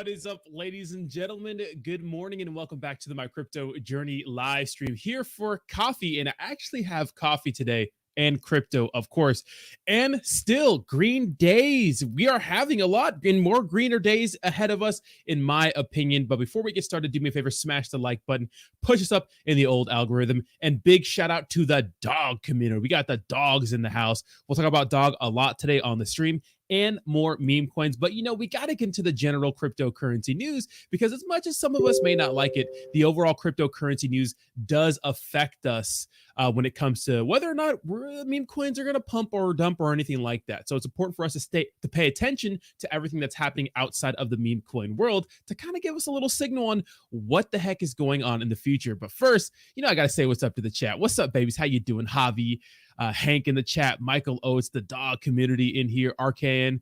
What is up, ladies and gentlemen? Good morning and welcome back to the My Crypto Journey live stream here for coffee. And I actually have coffee today and crypto, of course, and still green days. We are having a lot and more greener days ahead of us, in my opinion. But before we get started, do me a favor, smash the like button, push us up in the old algorithm, and big shout out to the DAWG community. We got the dogs in the house. We'll talk about DAWG a lot today on the stream and more meme coins. But, we got to get into the general cryptocurrency news because as much as some of us may not like it, the overall cryptocurrency news does affect us when it comes to whether or not meme coins are going to pump or dump or anything like that. So it's important for us to pay attention to everything that's happening outside of the meme coin world to kind of give us a little signal on what the heck is going on in the future. But first, I got to say what's up to the chat. What's up, babies? How you doing? Javi, Hank in the chat, Michael Oates, the DAWG community in here, Arcan,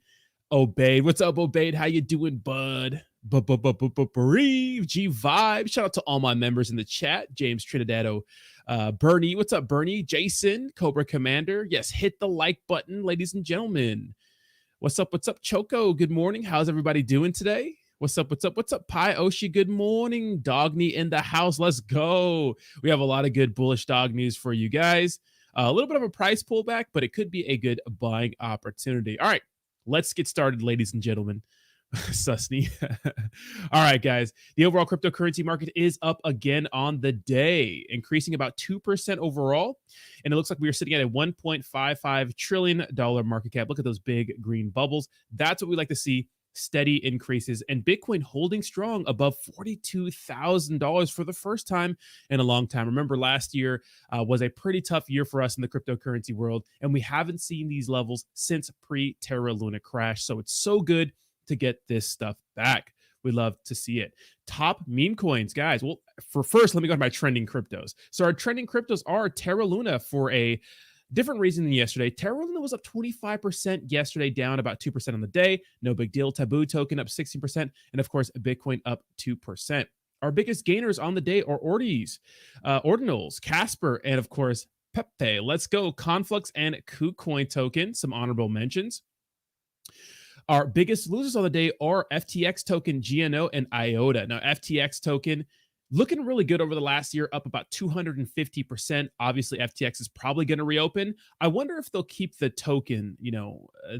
Obaid. What's up, Obaid? How you doing, bud? Breve, G Vibe. Shout out to all my members in the chat. James Trinidado, Bernie. What's up, Bernie? Jason, Cobra Commander. Yes, hit the like button, ladies and gentlemen. What's up? What's up, Choco? Good morning. How's everybody doing today? What's up? What's up? What's up, Pi Oshi? Good morning. Dogny in the house. Let's go. We have a lot of good bullish dog news for you guys. A little bit of a price pullback, but it could be a good buying opportunity. All right, let's get started, ladies and gentlemen. Susney. All right, guys. The overall cryptocurrency market is up again on the day, increasing about 2% overall. And it looks like we are sitting at a $1.55 trillion market cap. Look at those big green bubbles. That's what we like to see. Steady increases, and Bitcoin holding strong above $42,000 for the first time in a long time. Remember, last year was a pretty tough year for us in the cryptocurrency world, and we haven't seen these levels since pre-Terra Luna crash. So it's so good to get this stuff back. We love to see it. Top meme coins, guys. Well, for first, let me go to my trending cryptos. So our trending cryptos are Terra Luna for a different reason than yesterday. Terra Luna was up 25% yesterday, down about 2% on the day. No big deal. Taboo token up 16%. And of course, Bitcoin up 2%. Our biggest gainers on the day are Ordinals, Casper, and of course, PEPE. Let's go. Conflux and KuCoin token. Some honorable mentions. Our biggest losers on the day are FTX token, GNO, and IOTA. Now, FTX token looking really good over the last year, up about 250%. Obviously, FTX is probably going to reopen. I wonder if they'll keep the token,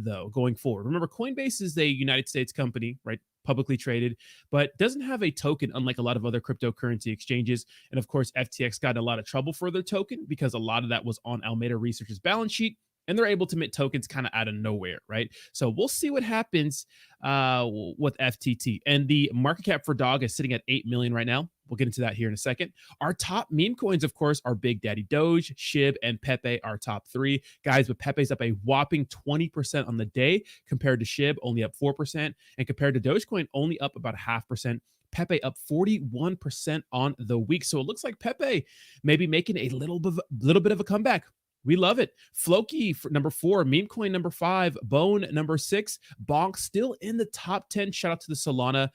though, going forward. Remember, Coinbase is a United States company, right? Publicly traded, but doesn't have a token, unlike a lot of other cryptocurrency exchanges. And of course, FTX got in a lot of trouble for their token because a lot of that was on Alameda Research's balance sheet. And they're able to mint tokens kind of out of nowhere, right? So we'll see what happens with FTT. And the market cap for DAWG is sitting at 8 million right now. We'll get into that here in a second. Our top meme coins, of course, are Big Daddy Doge, SHIB, and PEPE, our top three. Guys, but PEPE's up a whopping 20% on the day compared to SHIB, only up 4%. And compared to Dogecoin, only up about 0.5%. PEPE up 41% on the week. So it looks like PEPE may be making a little bit of a comeback. We love it. Floki for number 4, meme coin number 5, Bone number 6, Bonk still in the top 10. Shout out to the Solana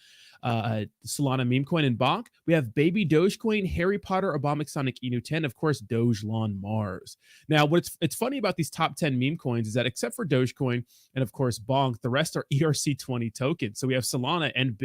meme coin and Bonk. We have Baby Dogecoin, Harry Potter, Obama Sonic Inu 10, of course, Dogelon Mars. Now, it's funny about these top 10 meme coins is that except for Dogecoin and of course Bonk, the rest are ERC20 tokens. So we have Solana and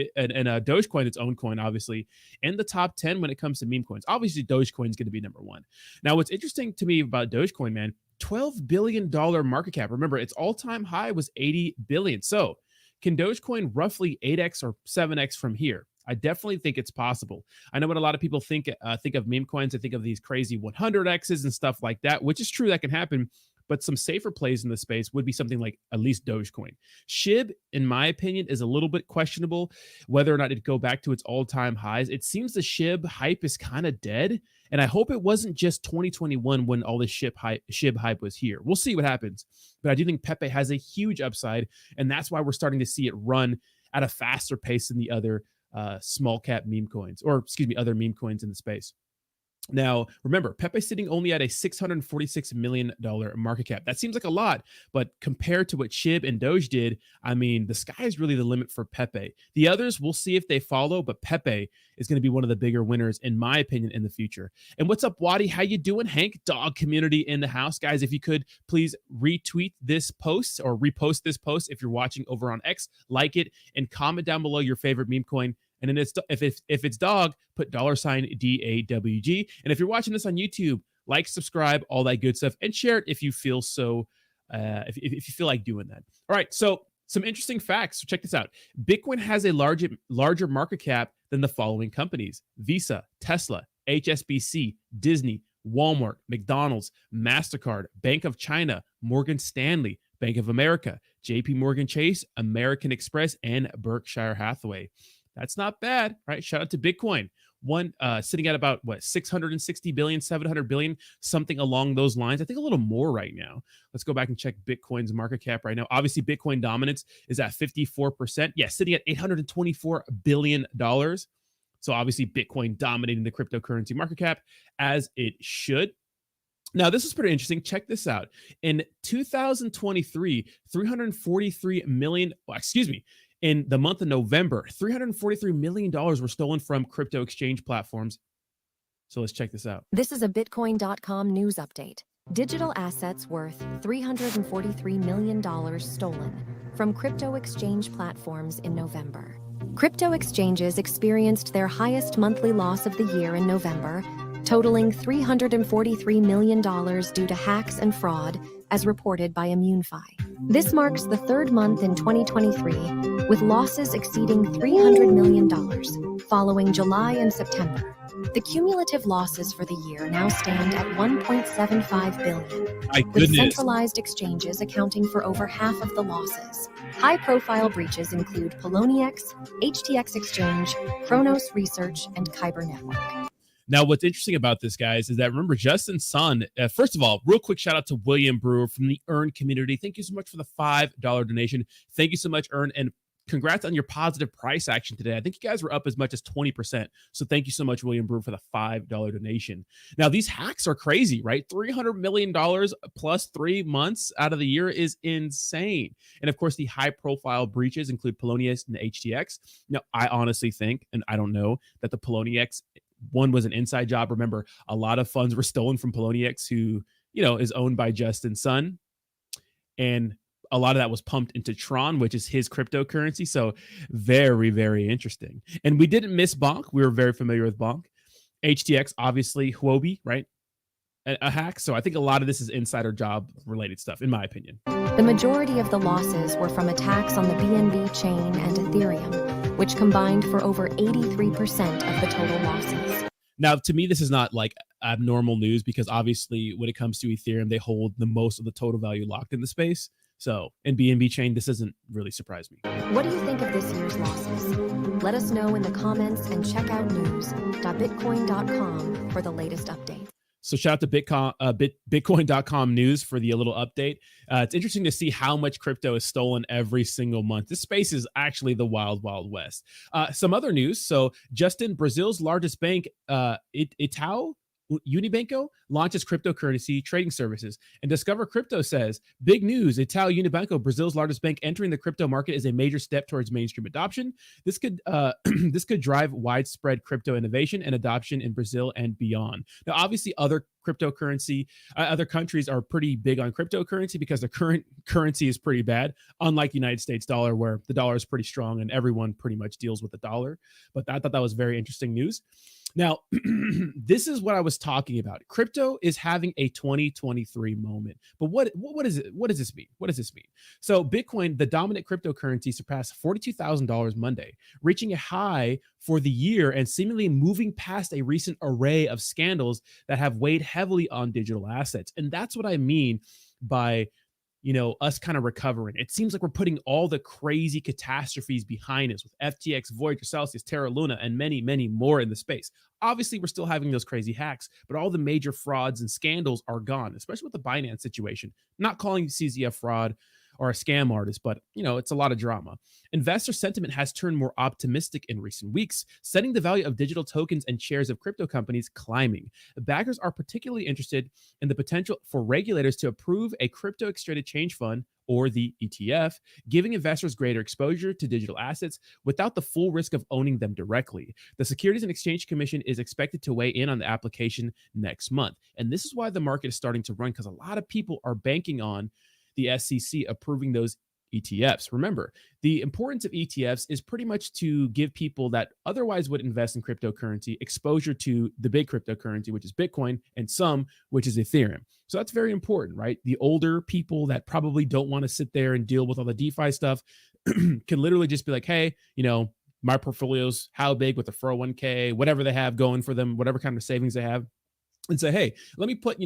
Dogecoin, its own coin, obviously, in the top 10 when it comes to meme coins. Obviously, Dogecoin is going to be number 1. Now, what's interesting to me about Dogecoin, man, $12 billion market cap. Remember, its all-time high was $80 billion. So can Dogecoin roughly 8x or 7x from here? I definitely think it's possible. I know what a lot of people think of meme coins. They think of these crazy 100x's and stuff like that, which is true, that can happen. But some safer plays in the space would be something like at least Dogecoin. SHIB, in my opinion, is a little bit questionable whether or not it'd go back to its all-time highs. It seems the SHIB hype is kind of dead, and I hope it wasn't just 2021 when all this SHIB hype was here. We'll see what happens. But I do think PEPE has a huge upside, and that's why we're starting to see it run at a faster pace than the other small cap meme coins, or excuse me, other meme coins in the space. Now, remember, Pepe sitting only at a $646 million market cap. That seems like a lot, but compared to what SHIB and Doge did, I mean, the sky is really the limit for Pepe. The others, we'll see if they follow, but Pepe is going to be one of the bigger winners, in my opinion, in the future. And what's up, Wadi? How you doing? Hank, dog community in the house. Guys, if you could, please retweet this post or repost this post if you're watching over on X, like it, and comment down below your favorite meme coin. And then if it's dog, put $DAWG. And if you're watching this on YouTube, like, subscribe, all that good stuff, and share it if you feel so, if you feel like doing that. All right, so some interesting facts. So check this out. Bitcoin has a larger market cap than the following companies: Visa, Tesla, HSBC, Disney, Walmart, McDonald's, MasterCard, Bank of China, Morgan Stanley, Bank of America, JP Morgan Chase, American Express, and Berkshire Hathaway. That's not bad, right? Shout out to Bitcoin. One sitting at about 660 billion, 700 billion, something along those lines. I think a little more right now. Let's go back and check Bitcoin's market cap right now. Obviously, Bitcoin dominance is at 54%. Yeah, sitting at $824 billion. So obviously, Bitcoin dominating the cryptocurrency market cap as it should. Now, this is pretty interesting. Check this out. In 2023, 343 million, in the month of November, $343 million were stolen from crypto exchange platforms. So let's check this out. This is a Bitcoin.com news update. Digital assets worth $343 million stolen from crypto exchange platforms in November. Crypto exchanges experienced their highest monthly loss of the year in November, totaling $343 million due to hacks and fraud, as reported by ImmuneFi. This marks the third month in 2023 with losses exceeding $300 million, following July and September. The cumulative losses for the year now stand at $1.75 billion, with centralized exchanges accounting for over half of the losses. High-profile breaches include Poloniex, HTX Exchange, Kronos Research, and Kyber Network. Now, what's interesting about this, guys, is that remember Justin Sun. First of all, real quick shout out to William Brewer from the Earn community. Thank you so much for the $5 donation. Thank you so much, Earn, and congrats on your positive price action today. I think you guys were up as much as 20%. So thank you so much, William Brewer, for the $5 donation. Now, these hacks are crazy, right? $300 million plus 3 months out of the year is insane. And of course, the high-profile breaches include Poloniex and HTX. Now, I honestly think, and I don't know, that the Poloniex one was an inside job. Remember, a lot of funds were stolen from Poloniex, who, is owned by Justin Sun. And a lot of that was pumped into Tron, which is his cryptocurrency. So very, very interesting. And we didn't miss Bonk. We were very familiar with Bonk. HTX, obviously, Huobi, right? A hack. So I think a lot of this is insider job related stuff, in my opinion. The majority of the losses were from attacks on the BNB chain and Ethereum, which combined for over 83% of the total losses. Now, to me, this is not like abnormal news because obviously when it comes to Ethereum, they hold the most of the total value locked in the space. So in BNB chain, this doesn't really surprise me. What do you think of this year's losses? Let us know in the comments and check out news.bitcoin.com for the latest updates. So shout out to Bitcoin.com news for the little update. It's interesting to see how much crypto is stolen every single month. This space is actually the wild, wild west. Some other news. So Justin, Brazil's largest bank, Itaú Unibanco, launches cryptocurrency trading services. And Discover Crypto says, big news, Itaú Unibanco, Brazil's largest bank, entering the crypto market is a major step towards mainstream adoption. This could drive widespread crypto innovation and adoption in Brazil and beyond. Now, obviously, other countries are pretty big on cryptocurrency because the current currency is pretty bad, unlike United States dollar, where the dollar is pretty strong and everyone pretty much deals with the dollar. But I thought that was very interesting news. Now, this is what I was talking about. Crypto is having a 2023 moment. But what is it? What does this mean? What does this mean? So Bitcoin, the dominant cryptocurrency, surpassed $42,000 Monday, reaching a high for the year and seemingly moving past a recent array of scandals that have weighed heavily on digital assets. And that's what I mean by us kind of recovering. It seems like we're putting all the crazy catastrophes behind us with FTX, Voyager, Celsius, Terra Luna, and many, many more in the space. Obviously, we're still having those crazy hacks, but all the major frauds and scandals are gone, especially with the Binance situation. Not calling CZ a fraud. or a scam artist, but it's a lot of drama. Investor sentiment has turned more optimistic in recent weeks, setting the value of digital tokens and shares of crypto companies climbing. Backers are particularly interested in the potential for regulators to approve a crypto exchange fund, or the ETF, giving investors greater exposure to digital assets without the full risk of owning them directly. The Securities and Exchange Commission is expected to weigh in on the application next month. And this is why the market is starting to run, because a lot of people are banking on the SEC approving those ETFs. Remember, the importance of ETFs is pretty much to give people that otherwise would invest in cryptocurrency exposure to the big cryptocurrency, which is Bitcoin, and some, which is Ethereum. So that's very important, right? The older people that probably don't want to sit there and deal with all the DeFi stuff can literally just be like, hey, my portfolio's how big with the 401k, whatever they have going for them, whatever kind of savings they have, and say, hey, let me put,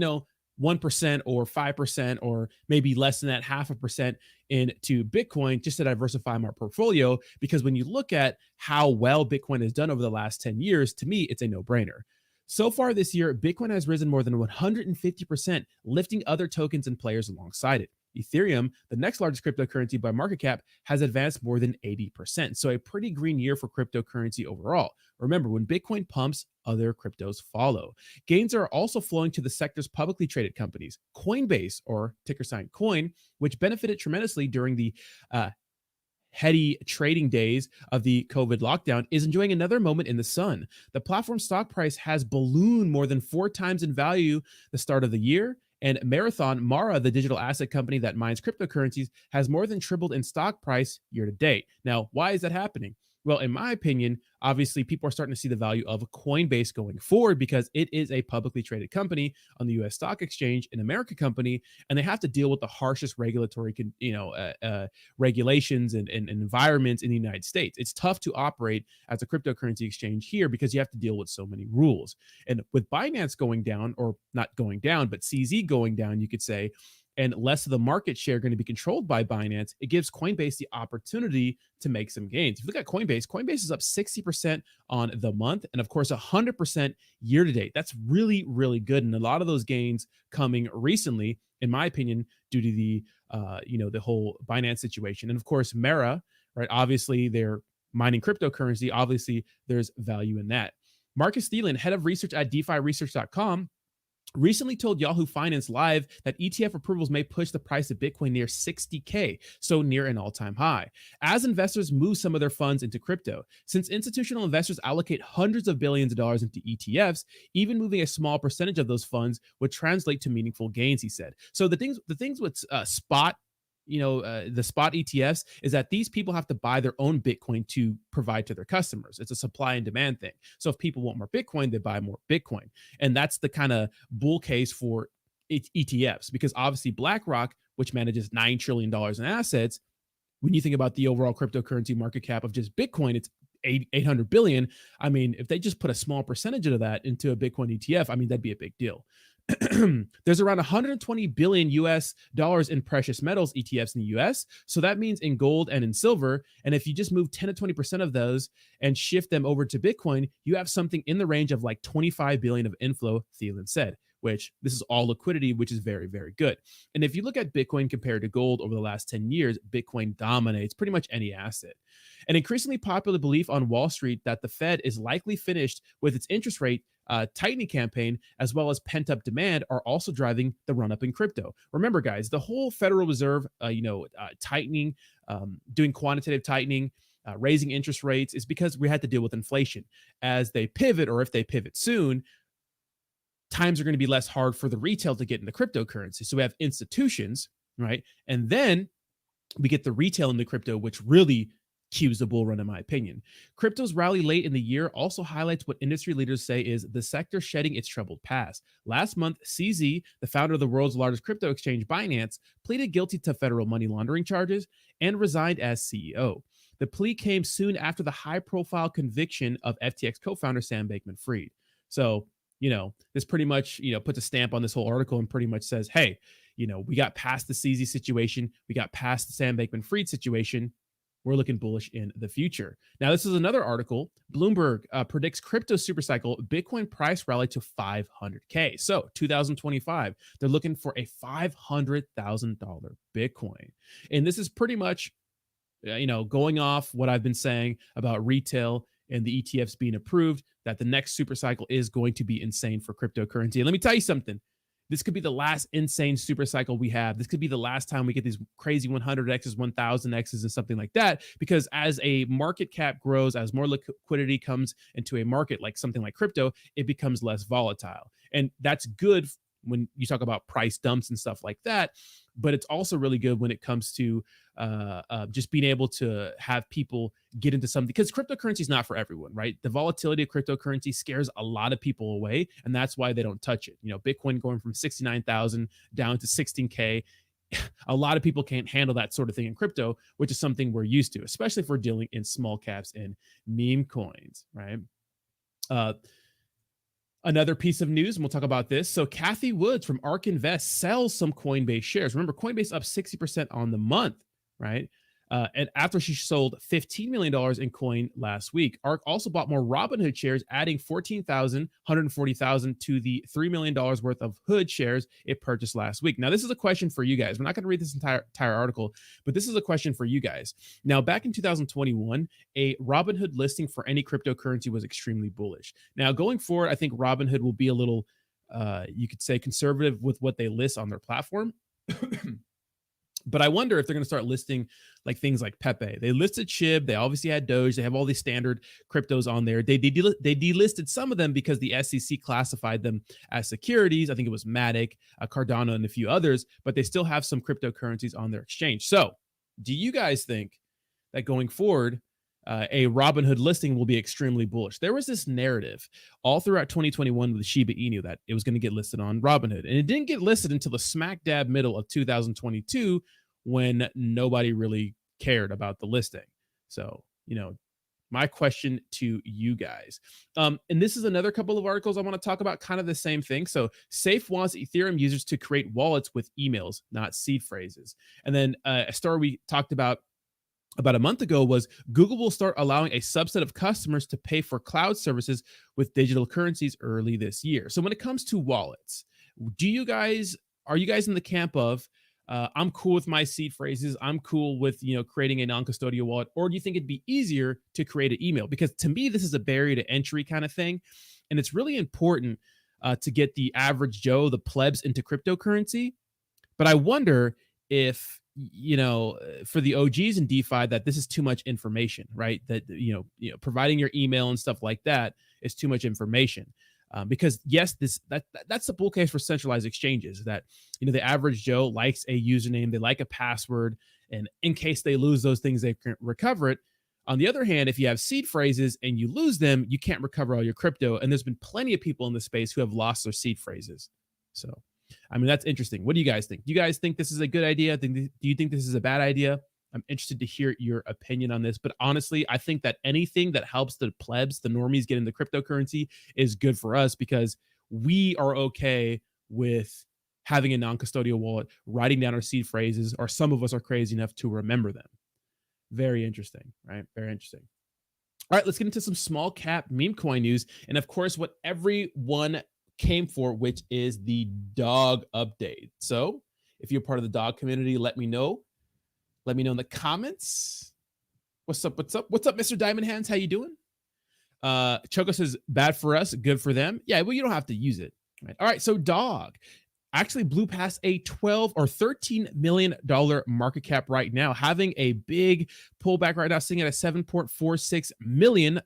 1% or 5% or maybe less than that, 0.5% into Bitcoin just to diversify my portfolio. Because when you look at how well Bitcoin has done over the last 10 years, to me, it's a no-brainer. So far this year, Bitcoin has risen more than 150%, lifting other tokens and players alongside it. Ethereum, the next largest cryptocurrency by market cap, has advanced more than 80%. So a pretty green year for cryptocurrency overall. Remember, when Bitcoin pumps, other cryptos follow. Gains are also flowing to the sector's publicly traded companies. Coinbase, or ticker sign Coin, which benefited tremendously during the heady trading days of the COVID lockdown, is enjoying another moment in the sun. The platform stock price has ballooned more than 4 times in value the start of the year. And Mara, the digital asset company that mines cryptocurrencies, has more than tripled in stock price year to date. Now, why is that happening? Well, in my opinion, obviously, people are starting to see the value of Coinbase going forward because it is a publicly traded company on the U.S. Stock Exchange, an American company, and they have to deal with the harshest regulatory, regulations and environments in the United States. It's tough to operate as a cryptocurrency exchange here because you have to deal with so many rules. And with Binance going down, or not going down, but CZ going down, you could say, and less of the market share going to be controlled by Binance, it gives Coinbase the opportunity to make some gains. If you look at Coinbase, Coinbase is up 60% on the month, and of course 100% year to date. That's really, really good. And a lot of those gains coming recently, in my opinion, due to the the whole Binance situation. And of course, Mara, right? Obviously, they're mining cryptocurrency. Obviously, there's value in that. Marcus Thielen, head of research at DeFiResearch.com, recently told Yahoo Finance Live that ETF approvals may push the price of Bitcoin near 60K, so near an all-time high, as investors move some of their funds into crypto. Since institutional investors allocate hundreds of billions of dollars into ETFs, even moving a small percentage of those funds would translate to meaningful gains, he said. So the things with spot, the spot ETFs is that these people have to buy their own Bitcoin to provide to their customers. It's a supply and demand thing. So if people want more Bitcoin, they buy more Bitcoin. And that's the kind of bull case for ETFs, because obviously BlackRock, which manages $9 trillion in assets, when you think about the overall cryptocurrency market cap of just Bitcoin, it's 800 billion. I mean, if they just put a small percentage of that into a Bitcoin ETF, I mean, that'd be a big deal. There's around 120 billion US dollars in precious metals ETFs in the US. So that means in gold and in silver. And if you just move 10 to 20% of those and shift them over to Bitcoin, you have something in the range of like 25 billion of inflow, Thielen said, which this is all liquidity, which is very, very good. And if you look at Bitcoin compared to gold over the last 10 years, Bitcoin dominates pretty much any asset. An increasingly popular belief on Wall Street that the Fed is likely finished with its interest rate tightening campaign, as well as pent-up demand, are also driving the run-up in crypto. Remember, guys, the whole Federal Reserve, tightening, doing quantitative tightening, raising interest rates is because we had to deal with inflation. As they pivot, or if they pivot soon, times are going to be less hard for the retail to get into cryptocurrency. So we have institutions, right? And then we get the retail into crypto, which really cues the bull run, in my opinion. Crypto's rally late in the year also highlights what industry leaders say is the sector shedding its troubled past. Last month, CZ, the founder of the world's largest crypto exchange, Binance, pleaded guilty to federal money laundering charges and resigned as CEO. The plea came soon after the high-profile conviction of FTX co-founder Sam Bankman-Fried. So, this pretty much, puts a stamp on this whole article and pretty much says, hey, we got past the CZ situation. We got past the Sam Bankman-Fried situation. we're looking bullish in the future. Now, this is another article. Bloomberg predicts crypto supercycle, Bitcoin price rally to 500K. So 2025, they're looking for a $500,000 Bitcoin. And this is pretty much, going off what I've been saying about retail and the ETFs being approved, that the next super cycle is going to be insane for cryptocurrency. And let me tell you something. This could be the last insane super cycle we have. This could be the last time we get these crazy 100Xs, 1000Xs, and something like that. Because as a market cap grows, as more liquidity comes into a market like something like crypto, it becomes less volatile. And that's good when you talk about price dumps and stuff like that. But it's also really good when it comes to just being able to have people get into something, because cryptocurrency is not for everyone, right? The volatility of cryptocurrency scares a lot of people away, and that's why they don't touch it. Bitcoin going from 69,000 down to 16K. A lot of people can't handle that sort of thing in crypto, which is something we're used to, especially if we're dealing in small caps and meme coins, right? Another piece of news, and we'll talk about this. So Kathy Woods from ARK Invest sells some Coinbase shares. Remember, Coinbase up 60% on the month, right? And after she sold $15 million in coin last week, ARK also bought more Robinhood shares, adding 140,000 to the $3 million worth of Hood shares it purchased last week. Now, this is a question for you guys. We're not going to read this entire article, but this is a question for you guys. Now, back in 2021, a Robinhood listing for any cryptocurrency was extremely bullish. Now, going forward, I think Robinhood will be a little, you could say, conservative with what they list on their platform. But I wonder if they're going to start listing like things like PEPE. They listed SHIB. They obviously had DAWG. They have all these standard cryptos on there. They delisted some of them because the SEC classified them as securities. I think it was Matic, Cardano, and a few others. But they still have some cryptocurrencies on their exchange. So do you guys think that going forward, a Robinhood listing will be extremely bullish? There was this narrative all throughout 2021 with Shiba Inu that it was going to get listed on Robinhood. And it didn't get listed until the smack dab middle of 2022 when nobody really cared about the listing. So, my question to you guys. And this is another couple of articles I want to talk about, kind of the same thing. So Safe wants Ethereum users to create wallets with emails, not seed phrases. And then a story we talked about a month ago was Google will start allowing a subset of customers to pay for cloud services with digital currencies early this year. So when it comes to wallets, are you guys in the camp of I'm cool with my seed phrases, I'm cool with creating a non-custodial wallet, or do you think it'd be easier to create an email? Because to me, this is a barrier to entry kind of thing, and it's really important to get the average Joe, the plebs, into cryptocurrency. But I wonder if for the OGs in DeFi, that this is too much information, right? That providing your email and stuff like that is too much information. Because yes, that's the bull case for centralized exchanges, that the average Joe likes a username, they like a password, and in case they lose those things, they can recover it. On the other hand, if you have seed phrases and you lose them, you can't recover all your crypto. And there's been plenty of people in this space who have lost their seed phrases. So, that's interesting. What do you guys think? Do you guys think this is a good idea? Do you think this is a bad idea? I'm interested to hear your opinion on this. But honestly, I think that anything that helps the plebs, the normies, get into cryptocurrency is good for us, because we are okay with having a non-custodial wallet, writing down our seed phrases, or some of us are crazy enough to remember them. Very interesting, right? Very interesting. All right, let's get into some small cap meme coin news. And of course, what everyone came for, which is the DAWG update. So if you're part of the DAWG community, let me know. Let me know in the comments. What's up, Mr. Diamond Hands? How you doing? Choco says, bad for us, good for them. Yeah, well, you don't have to use it. Right? All right, so DAWG actually blew past a $12 or $13 million market cap right now, having a big pullback right now, sitting at a $7.46 million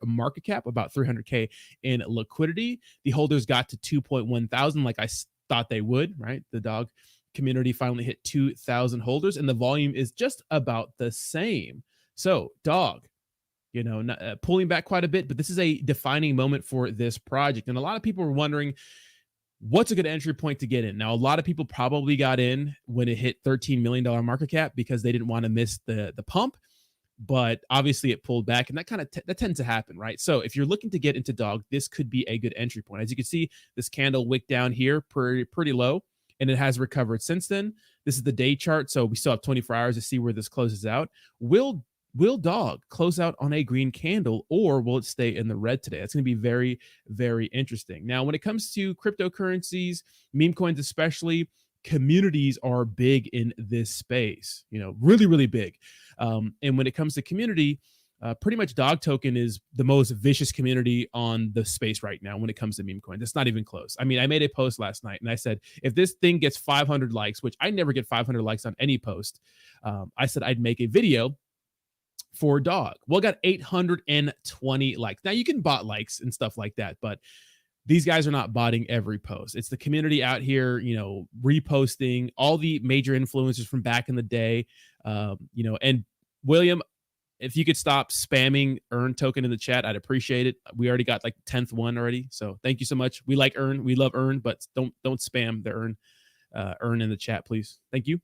market cap, about 300K in liquidity. The holders got to 2.1 thousand, like I thought they would, right? The DAWG community finally hit 2,000 holders, and the volume is just about the same. So DAWG, pulling back quite a bit, but this is a defining moment for this project. And a lot of people were wondering, what's a good entry point to get in? Now, a lot of people probably got in when it hit $13 million market cap because they didn't want to miss the pump, but obviously it pulled back, and that tends to happen, right? So if you're looking to get into DAWG, this could be a good entry point. As you can see, this candle wick down here pretty low, and it has recovered since then. This is the day chart, so we still have 24 hours to see where this closes out. Will will DAWG close out on a green candle, or will it stay in the red today? That's going to be very, very interesting. Now, when it comes to cryptocurrencies, meme coins especially, communities are big in this space, really, really big. And when it comes to community, pretty much DAWG token is the most vicious community on the space right now when it comes to meme coins. It's not even close. I mean, I made a post last night and I said, if this thing gets 500 likes, which I never get 500 likes on any post, I said I'd make a video for DAWG. Well, it got 820 likes. Now you can bot likes and stuff like that, but these guys are not botting every post. It's the community out here, reposting all the major influencers from back in the day, and William, if you could stop spamming earn token in the chat, I'd appreciate it. We already got like 10th one already. So thank you so much. We like earn. We love earn, but don't spam the earn in the chat, please. Thank you.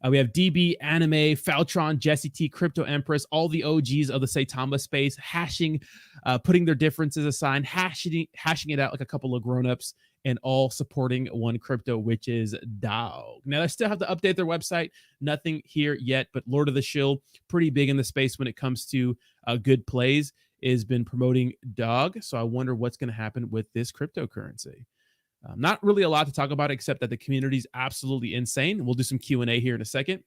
We have DB, Anime, Faltron, Jesse T, Crypto Empress, all the OGs of the Saitama space, hashing, putting their differences aside, hashing it out like a couple of grown-ups, and all supporting one crypto, which is DAWG. Now, they still have to update their website. Nothing here yet, but Lord of the Shill, pretty big in the space when it comes to good plays, has been promoting DAWG. So I wonder what's going to happen with this cryptocurrency. Not really a lot to talk about, except that the community is absolutely insane. We'll do some Q&A here in a second.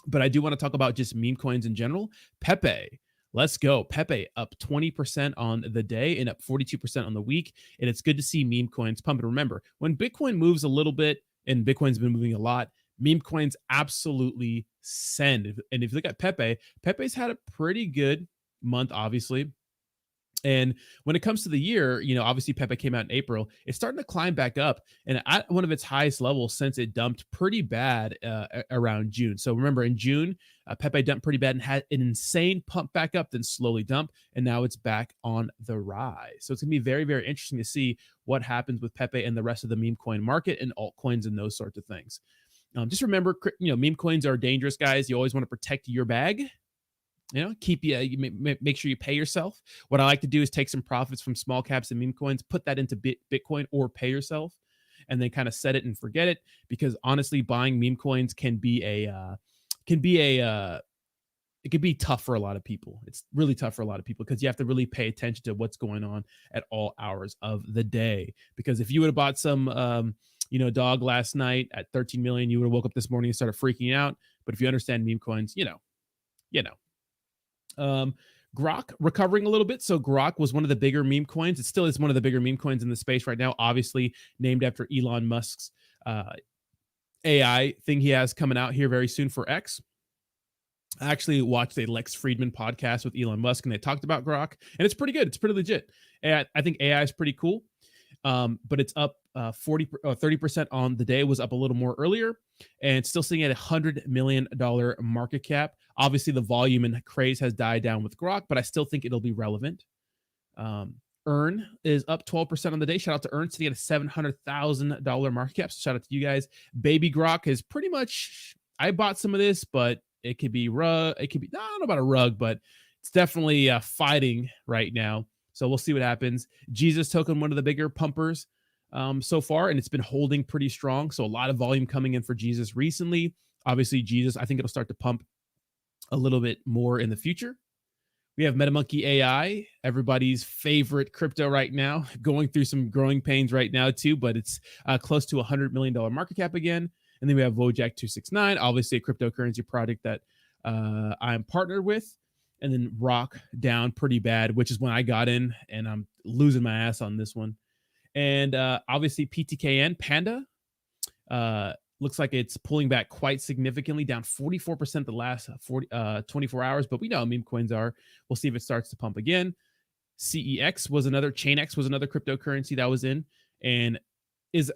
But I do want to talk about just meme coins in general. PEPE. Let's go. PEPE up 20% on the day and up 42% on the week. And it's good to see meme coins pumping. Remember, when Bitcoin moves a little bit, and Bitcoin's been moving a lot, meme coins absolutely send. And if you look at PEPE, PEPE's had a pretty good month, obviously. And when it comes to the year, obviously PEPE came out in April. It's starting to climb back up and at one of its highest levels since it dumped pretty bad around June. So remember, in June, PEPE dumped pretty bad and had an insane pump back up, then slowly dump, and now it's back on the rise. So it's going to be very, very interesting to see what happens with PEPE and the rest of the meme coin market and altcoins and those sorts of things. Just remember, meme coins are dangerous, guys. You always want to protect your bag. Make sure you pay yourself. What I like to do is take some profits from small caps and meme coins, put that into Bitcoin or pay yourself, and then kind of set it and forget it. Because honestly, buying meme coins can be tough for a lot of people. It's really tough for a lot of people because you have to really pay attention to what's going on at all hours of the day. Because if you would have bought some, DAWG last night at 13 million, you would have woke up this morning and started freaking out. But if you understand meme coins, Grok recovering a little bit. So Grok was one of the bigger meme coins. It still is one of the bigger meme coins in the space right now, obviously named after Elon Musk's AI thing he has coming out here very soon for X. I actually watched a Lex Friedman podcast with Elon Musk, and they talked about Grok, and it's pretty good. It's pretty legit. And I think AI is pretty cool, but it's up 30% on the day. It was up a little more earlier, and it's still sitting at $100 million market cap. Obviously, the volume and craze has died down with Grok, but I still think it'll be relevant. Earn is up 12% on the day. Shout out to Earn sitting at a $700,000 market cap. So shout out to you guys. Baby Grok is pretty much, I bought some of this, but it could be rug. It could be, I don't know about a rug, but it's definitely fighting right now. So we'll see what happens. Jesus token, one of the bigger pumpers so far, and it's been holding pretty strong. So a lot of volume coming in for Jesus recently. Obviously, Jesus, I think it'll start to pump a little bit more in the future. We have MetaMonkey AI, everybody's favorite crypto right now, going through some growing pains right now too, but it's close to $100 million market cap again. And then we have Wojak 269, obviously a cryptocurrency project that I'm partnered with. And then Rock down pretty bad, which is when I got in, and I'm losing my ass on this one. And obviously PTKN, Panda, looks like it's pulling back quite significantly, down 44% the last 24 hours. But we know how meme coins are. We'll see if it starts to pump again. CEX was another, ChainX was another cryptocurrency that was in, and is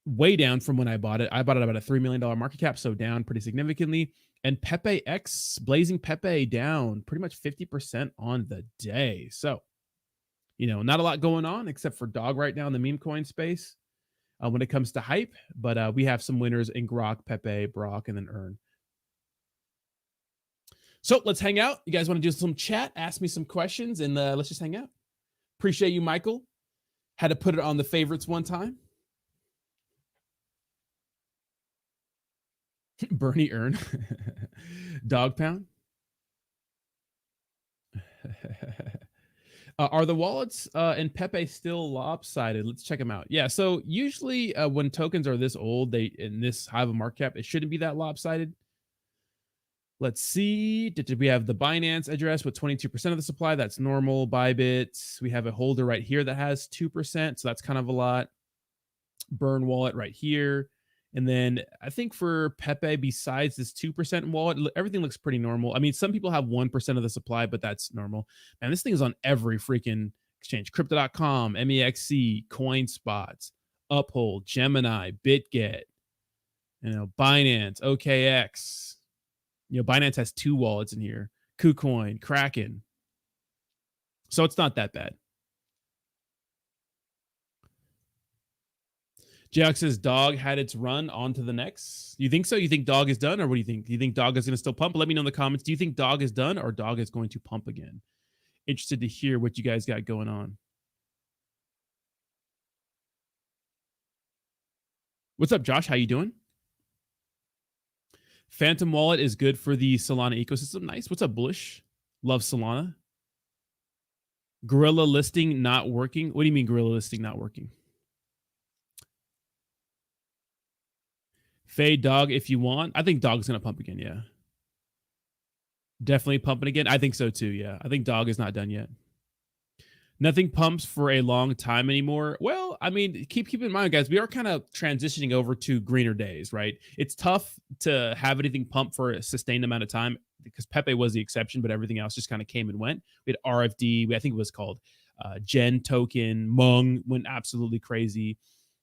way down from when I bought it. I bought it about a $3 million market cap, so down pretty significantly. And Pepe X, Blazing Pepe, down pretty much 50% on the day. So, not a lot going on except for DAWG right now in the meme coin space when it comes to hype. But we have some winners in Grok, Pepe, Brock, and then Earn. So let's hang out. You guys want to do some chat? Ask me some questions, and let's just hang out. Appreciate you, Michael. Had to put it on the favorites one time. Bernie Earn. Dog Pound. Are the wallets in Pepe still lopsided? Let's check them out. Yeah, so usually when tokens are this old, they in this high of a market cap, it shouldn't be that lopsided. Let's see. Did we have the Binance address with 22% of the supply? That's normal. Bybit. We have a holder right here that has 2%, so that's kind of a lot. Burn wallet right here. And then I think for Pepe, besides this 2% wallet, everything looks pretty normal. I mean, some people have 1% of the supply, but that's normal. And this thing is on every freaking exchange. Crypto.com, MEXC, CoinSpots, Uphold, Gemini, BitGet, Binance, OKX. Binance has 2 wallets in here. KuCoin, Kraken. So it's not that bad. Jack says DAWG had its run on to the next. You think so? You think DAWG is done, or what do you think? Do you think DAWG is going to still pump? Let me know in the comments. Do you think DAWG is done, or DAWG is going to pump again? Interested to hear what you guys got going on. What's up, Josh? How you doing? Phantom Wallet is good for the Solana ecosystem. Nice. What's up, Bullish? Love Solana. Gorilla listing not working. What do you mean gorilla listing not working? Fade DAWG if you want. I think DAWG's going to pump again, yeah. Definitely pumping again. I think so too, yeah. I think DAWG is not done yet. Nothing pumps for a long time anymore. Well, I mean, keep in mind, guys, we are kind of transitioning over to greener days, right? It's tough to have anything pump for a sustained amount of time because Pepe was the exception, but everything else just kind of came and went. We had RFD, I think it was called Gen Token, Mung went absolutely crazy.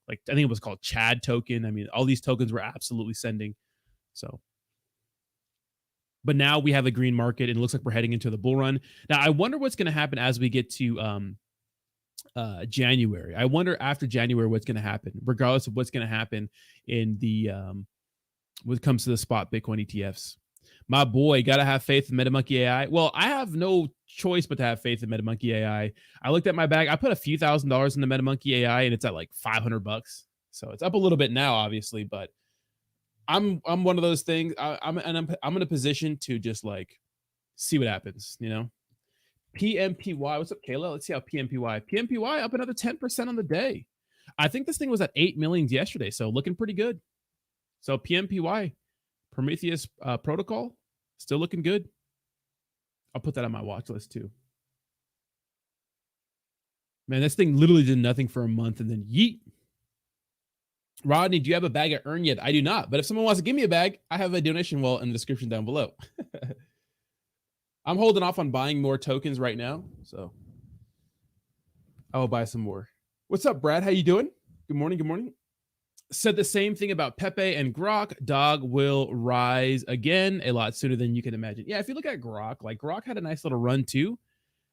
Like, I think it was called Chad token. I mean, all these tokens were absolutely sending. So, but now we have a green market and it looks like we're heading into the bull run. Now, I wonder what's going to happen as we get to January. I wonder after January what's going to happen, regardless of what's going to happen in the when it comes to the spot Bitcoin ETFs. My boy, got to have faith in MetaMonkey AI. Well, I have no choice but to have faith in MetaMonkey AI. I looked at my bag. I put a few $1,000s in the MetaMonkey AI and it's at like $500. So it's up a little bit now, obviously, but I'm one of those things. I'm in a position to just like see what happens, PMPY. What's up, Kayla? Let's see how PMPY up another 10% on the day. I think this thing was at 8 million yesterday, so looking pretty good. So PMPY, Prometheus protocol, still looking good. I'll put that on my watch list too. Man, this thing literally did nothing for a month and then yeet. Rodney, do you have a bag at Earn yet? I do not, but if someone wants to give me a bag, I have a donation wallet in the description down below. I'm holding off on buying more tokens right now, so I will buy some more. What's up, Brad? How you doing? Good morning. Good morning. Said the same thing about Pepe and Grok. DAWG will rise again a lot sooner than you can imagine. Yeah, if you look at Grok, like Grok had a nice little run too,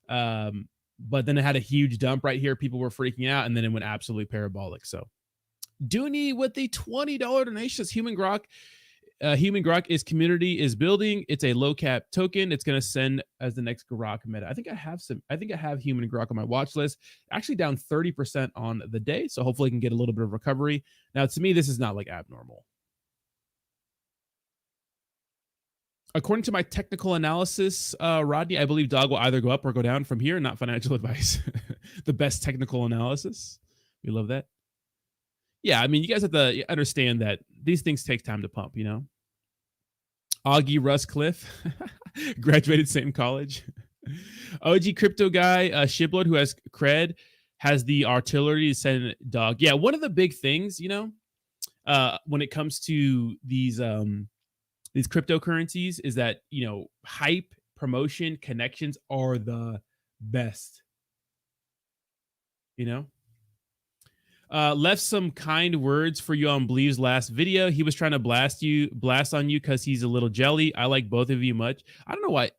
but then it had a huge dump right here. People were freaking out, and then it went absolutely parabolic. So Dooney with the $20 donation says Human Grok. Human Grok is community is building. It's a low cap token. It's going to send as the next Grok meta. I think I have Human Grok on my watch list. Actually down 30% on the day. So hopefully I can get a little bit of recovery. Now, to me, this is not like abnormal. According to my technical analysis, Rodney, I believe DAWG will either go up or go down from here. Not financial advice. The best technical analysis. We love that. Yeah, I mean, you guys have to understand that these things take time to pump, Augie Ruscliffe, graduated same college. OG crypto guy, Shiblord, who has cred, has the artillery to send DAWG. Yeah, one of the big things, when it comes to these cryptocurrencies is that, hype, promotion, connections are the best. Left some kind words for you on Bleav's last video. He was trying to blast on you because he's a little jelly. I like both of you much. I don't know why.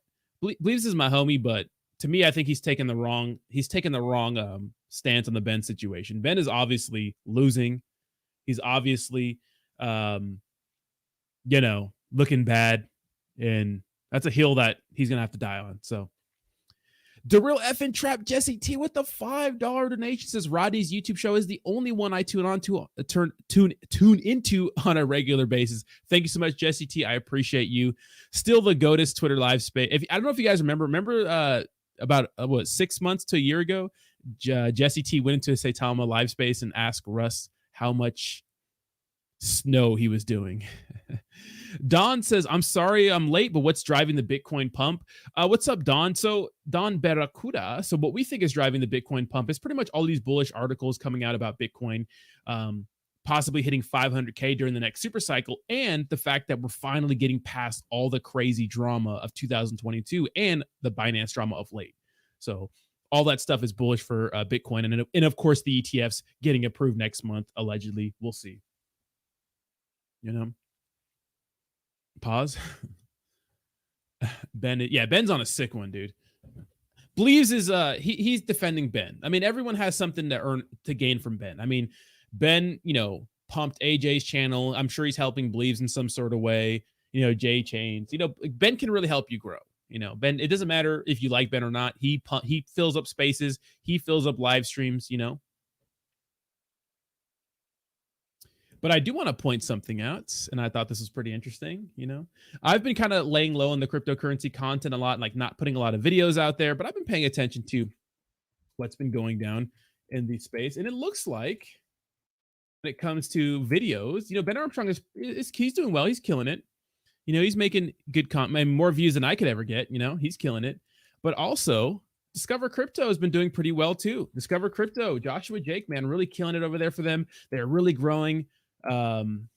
Bleav's is my homie, but to me, I think he's taken the wrong stance on the Ben situation. Ben is obviously losing. He's obviously, looking bad, and that's a hill that he's gonna have to die on. So. The real effing trap Jesse T with the $5 donation says Rodney's YouTube show is the only one I tune into on a regular basis. Thank you so much, Jesse T. I appreciate you. Still the GOATest Twitter live space. I don't know if you guys remember about what 6 months to a year ago, Jesse T went into a Saitama live space and asked Russ how much snow he was doing. Don says, I'm sorry I'm late, but what's driving the Bitcoin pump? What's up, Don? So Don Barracuda. So what we think is driving the Bitcoin pump is pretty much all these bullish articles coming out about Bitcoin, possibly hitting 500K during the next super cycle, and the fact that we're finally getting past all the crazy drama of 2022 and the Binance drama of late. So all that stuff is bullish for Bitcoin. And of course, the ETFs getting approved next month, allegedly. We'll see. You know? Pause. Ben's on a sick one, dude. Bleaves is he's defending Ben. I mean, everyone has something to gain from Ben. I mean, Ben, pumped AJ's channel. I'm sure he's helping Bleaves in some sort of way. J Chains. Ben can really help you grow. Ben, it doesn't matter if you like Ben or not. He fills up spaces. He fills up live streams, But I do want to point something out, and I thought this was pretty interesting. I've been kind of laying low on the cryptocurrency content a lot, like not putting a lot of videos out there, but I've been paying attention to what's been going down in the space. And it looks like when it comes to videos, Ben Armstrong he's doing well. He's killing it. He's making good content, more views than I could ever get. He's killing it. But also, Discover Crypto has been doing pretty well too. Discover Crypto, Joshua Jake, man, really killing it over there for them. They're really growing. Really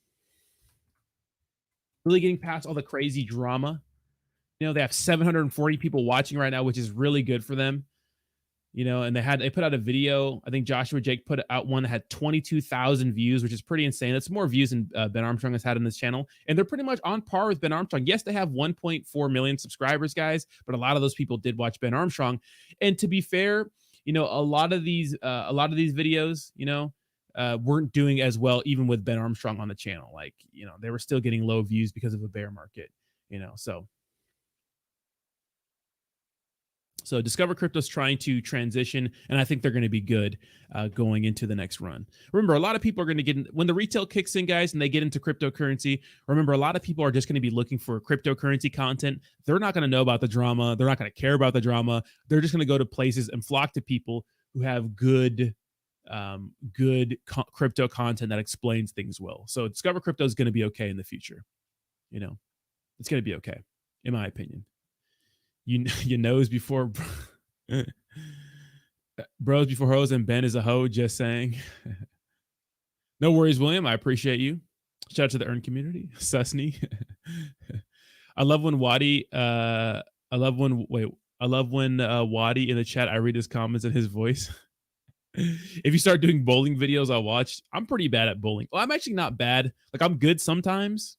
getting past all the crazy drama. They have 740 people watching right now, which is really good for them. And they put out a video. I think Joshua Jake put out one that had 22,000 views, which is pretty insane. That's more views than Ben Armstrong has had on this channel. And they're pretty much on par with Ben Armstrong. Yes, they have 1.4 million subscribers, guys, but a lot of those people did watch Ben Armstrong. And to be fair, a lot of these videos, weren't doing as well, even with Ben Armstrong on the channel. Like, they were still getting low views because of a bear market, So Discover Crypto's trying to transition, and I think they're going to be good going into the next run. Remember, a lot of people are going to get in, when the retail kicks in, guys, and they get into cryptocurrency. Remember, a lot of people are just going to be looking for cryptocurrency content. They're not going to know about the drama. They're not going to care about the drama. They're just going to go to places and flock to people who have good crypto content that explains things well. So Discover Crypto is going to be okay in the future. It's going to be okay, in my opinion. You knows before bros before hoes, and Ben is a hoe, just saying. No worries, William. I appreciate you. Shout out to the Earn community. Susney. I love when Wadi Wadi in the chat, I read his comments and his voice. If you start doing bowling videos, I'll watch. I'm pretty bad at bowling. Well, I'm actually not bad. Like, I'm good sometimes.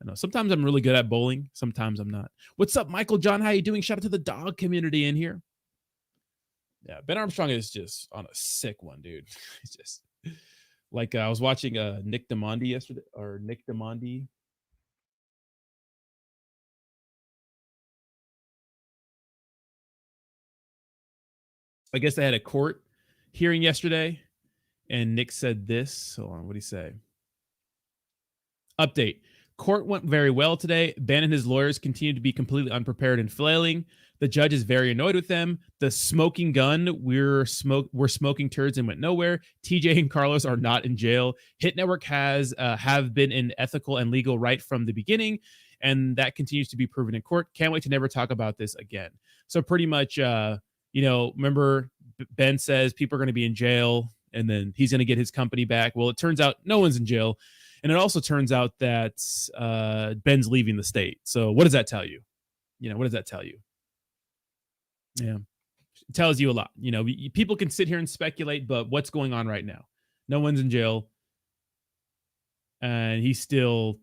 I know sometimes I'm really good at bowling. Sometimes I'm not. What's up, Michael John? How you doing? Shout out to the DAWG community in here. Yeah, Ben Armstrong is just on a sick one, dude. He's just like, I was watching Nick Demondi yesterday, or Nick Demondi. I guess they had a court hearing yesterday, and Nick said this. Hold on, what did he say? Update. Court went very well today. Ben and his lawyers continue to be completely unprepared and flailing. The judge is very annoyed with them. The smoking gun, we're smoking turds and went nowhere. TJ and Carlos are not in jail. Hit Network have been in ethical and legal right from the beginning, and that continues to be proven in court. Can't wait to never talk about this again. So pretty much, remember Ben says people are going to be in jail, and then he's going to get his company back. Well, it turns out no one's in jail. And it also turns out that Ben's leaving the state. So what does that tell you? What does that tell you? Yeah, it tells you a lot. People can sit here and speculate, but what's going on right now? No one's in jail. And he's still,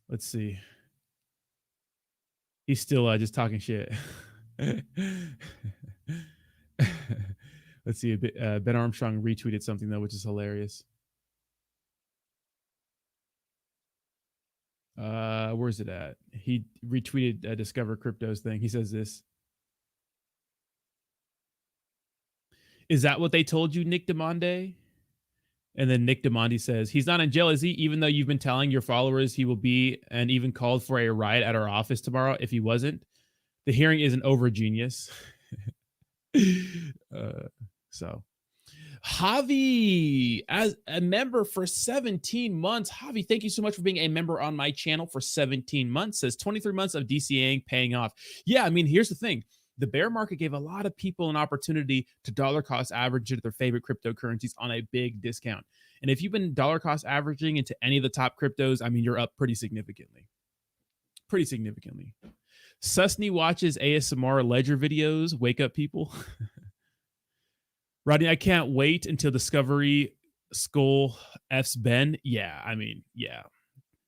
let's see. He's still just talking shit. Let's see. Ben Armstrong retweeted something, though, which is hilarious. Where's it at? He retweeted Discover Crypto's thing. He says this. Is that what they told you, Nick Demonde? And then Nick Demonti says, he's not in jail, is he? Even though you've been telling your followers he will be, and even called for a riot at our office tomorrow if he wasn't. The hearing isn't over, genius. uh, so Javi, as a member for 17 months. Javi, thank you so much for being a member on my channel for 17 months. Says 23 months of DCAing paying off. Yeah, I mean, here's the thing. The bear market gave a lot of people an opportunity to dollar cost average into their favorite cryptocurrencies on a big discount. And if you've been dollar cost averaging into any of the top cryptos, I mean, you're up pretty significantly. Pretty significantly. Susney watches ASMR ledger videos. Wake up, people. Rodney, I can't wait until Discovery Skull F's Ben. Yeah, I mean, yeah,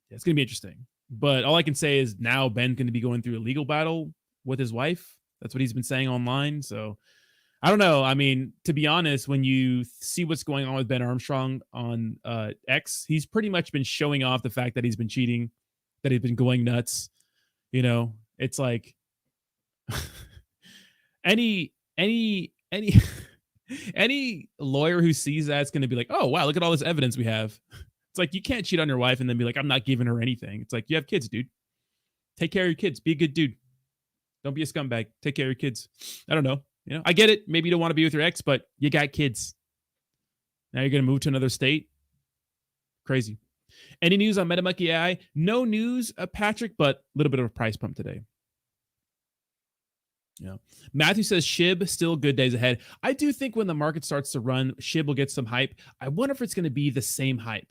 it's going to be interesting. But all I can say is now Ben's going to be going through a legal battle with his wife. That's what he's been saying online. So I don't know. I mean, to be honest, when you see what's going on with Ben Armstrong on X, he's pretty much been showing off the fact that he's been cheating, that he's been going nuts. You know, it's like any any lawyer who sees that's going to be like, oh, wow, look at all this evidence we have. It's like, you can't cheat on your wife and then be like, I'm not giving her anything. It's like, you have kids, dude. Take care of your kids. Be a good dude. Don't be a scumbag. Take care of your kids. I don't know. You know, I get it. Maybe you don't want to be with your ex, but you got kids. Now you're going to move to another state. Crazy. Any news on MetaMonkey AI? No news, Patrick, but a little bit of a price pump today. Yeah. Matthew says SHIB still good days ahead. I do think when the market starts to run, SHIB will get some hype. I wonder if it's going to be the same hype.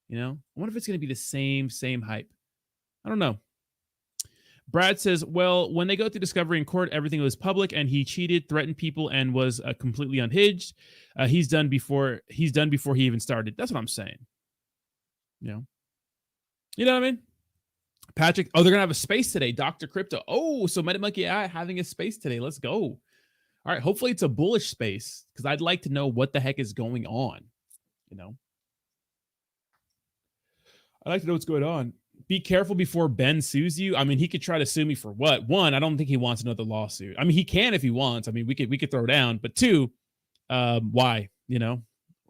You know, I wonder if it's going to be the same hype. I don't know. Brad says, well, when they go through discovery in court, everything was public and he cheated, threatened people, and was completely unhinged. He's done before he even started. That's what I'm saying. You know what I mean? Patrick, oh, they're going to have a space today. Dr. Crypto. Oh, so MetaMonkey AI having a space today. Let's go. All right. Hopefully it's a bullish space because I'd like to know what the heck is going on. You know, I'd like to know what's going on. Be careful before Ben sues you. I mean, he could try to sue me for what? One, I don't think he wants another lawsuit. I mean, he can if he wants. I mean, we could throw down. But two, why? You know,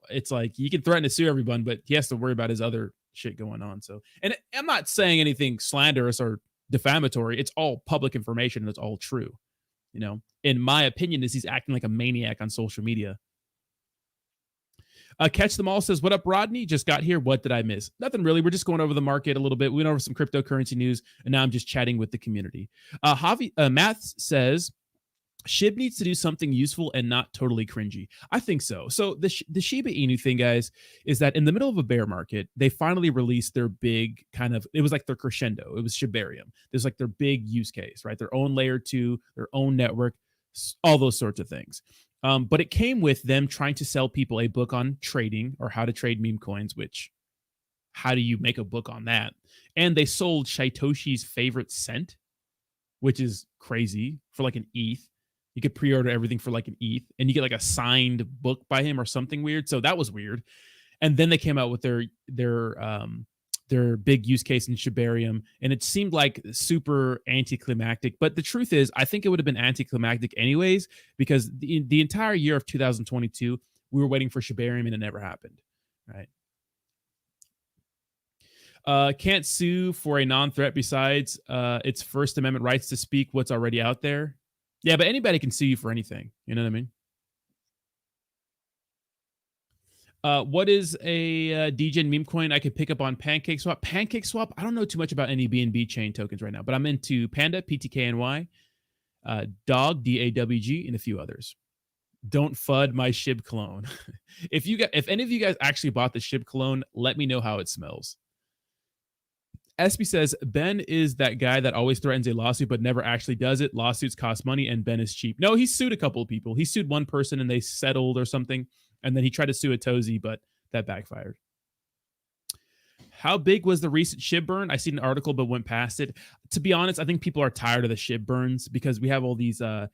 it's like he can threaten to sue everyone, but he has to worry about his other shit going on. So, and I'm not saying anything slanderous or defamatory. It's all public information and it's all true. You know, in my opinion, is he's acting like a maniac on social media. Catch Them All says, what up, Rodney? Just got here. What did I miss? Nothing really. We're just going over the market a little bit. We went over some cryptocurrency news, and now I'm just chatting with the community. Math says, SHIB needs to do something useful and not totally cringy. I think so. So the Shiba Inu thing, guys, is that in the middle of a bear market, they finally released their big kind of, it was like their crescendo. It was Shibarium. There's like their big use case, right? Their own layer 2, their own network, all those sorts of things. But it came with them trying to sell people a book on trading or how to trade meme coins, which how do you make a book on that? And they sold Shaitoshi's favorite scent, which is crazy, for like an ETH. You could pre-order everything for like an ETH and you get like a signed book by him or something weird. So that was weird. And then they came out with their big use case in Shibarium, and it seemed like super anticlimactic. But the truth is, I think it would have been anticlimactic anyways, because the entire year of 2022, we were waiting for Shibarium and it never happened, right? Can't sue for a non-threat besides its First Amendment rights to speak what's already out there. Yeah, but anybody can sue you for anything. You know what I mean? What is a DGen meme coin I could pick up on PancakeSwap? PancakeSwap, I don't know too much about any BNB chain tokens right now, but I'm into Panda, PTKNY, DAWG, DAWG, and a few others. Don't FUD my SHIB cologne. If any of you guys actually bought the SHIB cologne, let me know how it smells. SB says, Ben is that guy that always threatens a lawsuit but never actually does it. Lawsuits cost money and Ben is cheap. No, he sued a couple of people. He sued one person and they settled or something. And then he tried to sue Atozi, but that backfired. How big was the recent SHIB burn? I seen an article, but went past it. To be honest, I think people are tired of the SHIB burns because we have all these pipe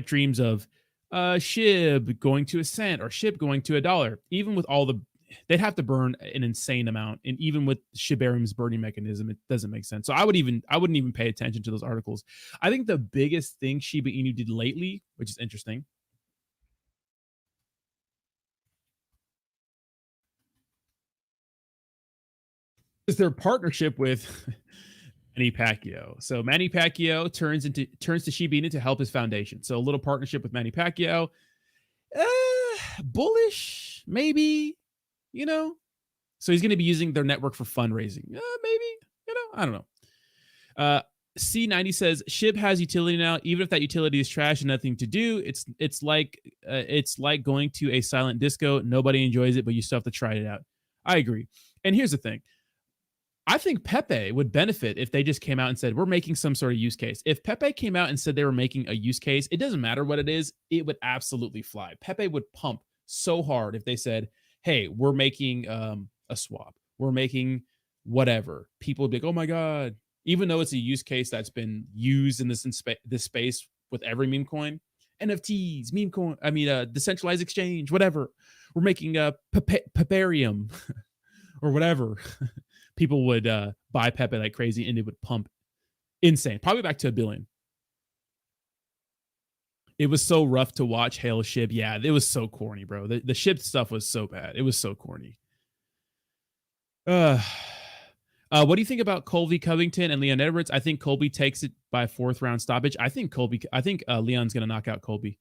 dreams of SHIB going to a cent or SHIB going to $1. Even with all the, they'd have to burn an insane amount, and even with Shibarium's burning mechanism, it doesn't make sense. So I wouldn't even pay attention to those articles. I think the biggest thing Shiba Inu did lately, which is interesting, is their partnership with Manny Pacquiao. So Manny Pacquiao turns to Shiba Inu to help his foundation. So a little partnership with Manny Pacquiao. Bullish, maybe, you know. So he's going to be using their network for fundraising. Maybe, you know, I don't know. C90 says SHIB has utility now. Even if that utility is trash and nothing to do, it's like going to a silent disco. Nobody enjoys it, but you still have to try it out. I agree. And here's the thing. I think PEPE would benefit if they just came out and said, we're making some sort of use case. If PEPE came out and said they were making a use case, it doesn't matter what it is, it would absolutely fly. PEPE would pump so hard if they said, hey, we're making a swap. We're making whatever. People would be like, oh my God. Even though it's a use case that's been used in this space with every meme coin, NFTs, meme coin, decentralized exchange, whatever. We're making a Peparium or whatever. People would buy PEPE like crazy and it would pump insane. Probably back to $1 billion. It was so rough to watch Hail SHIB. Yeah, it was so corny, bro. The SHIB stuff was so bad. It was so corny. What do you think about Colby Covington and Leon Edwards? I think Colby takes it by 4th round stoppage. I think Leon's going to knock out Colby.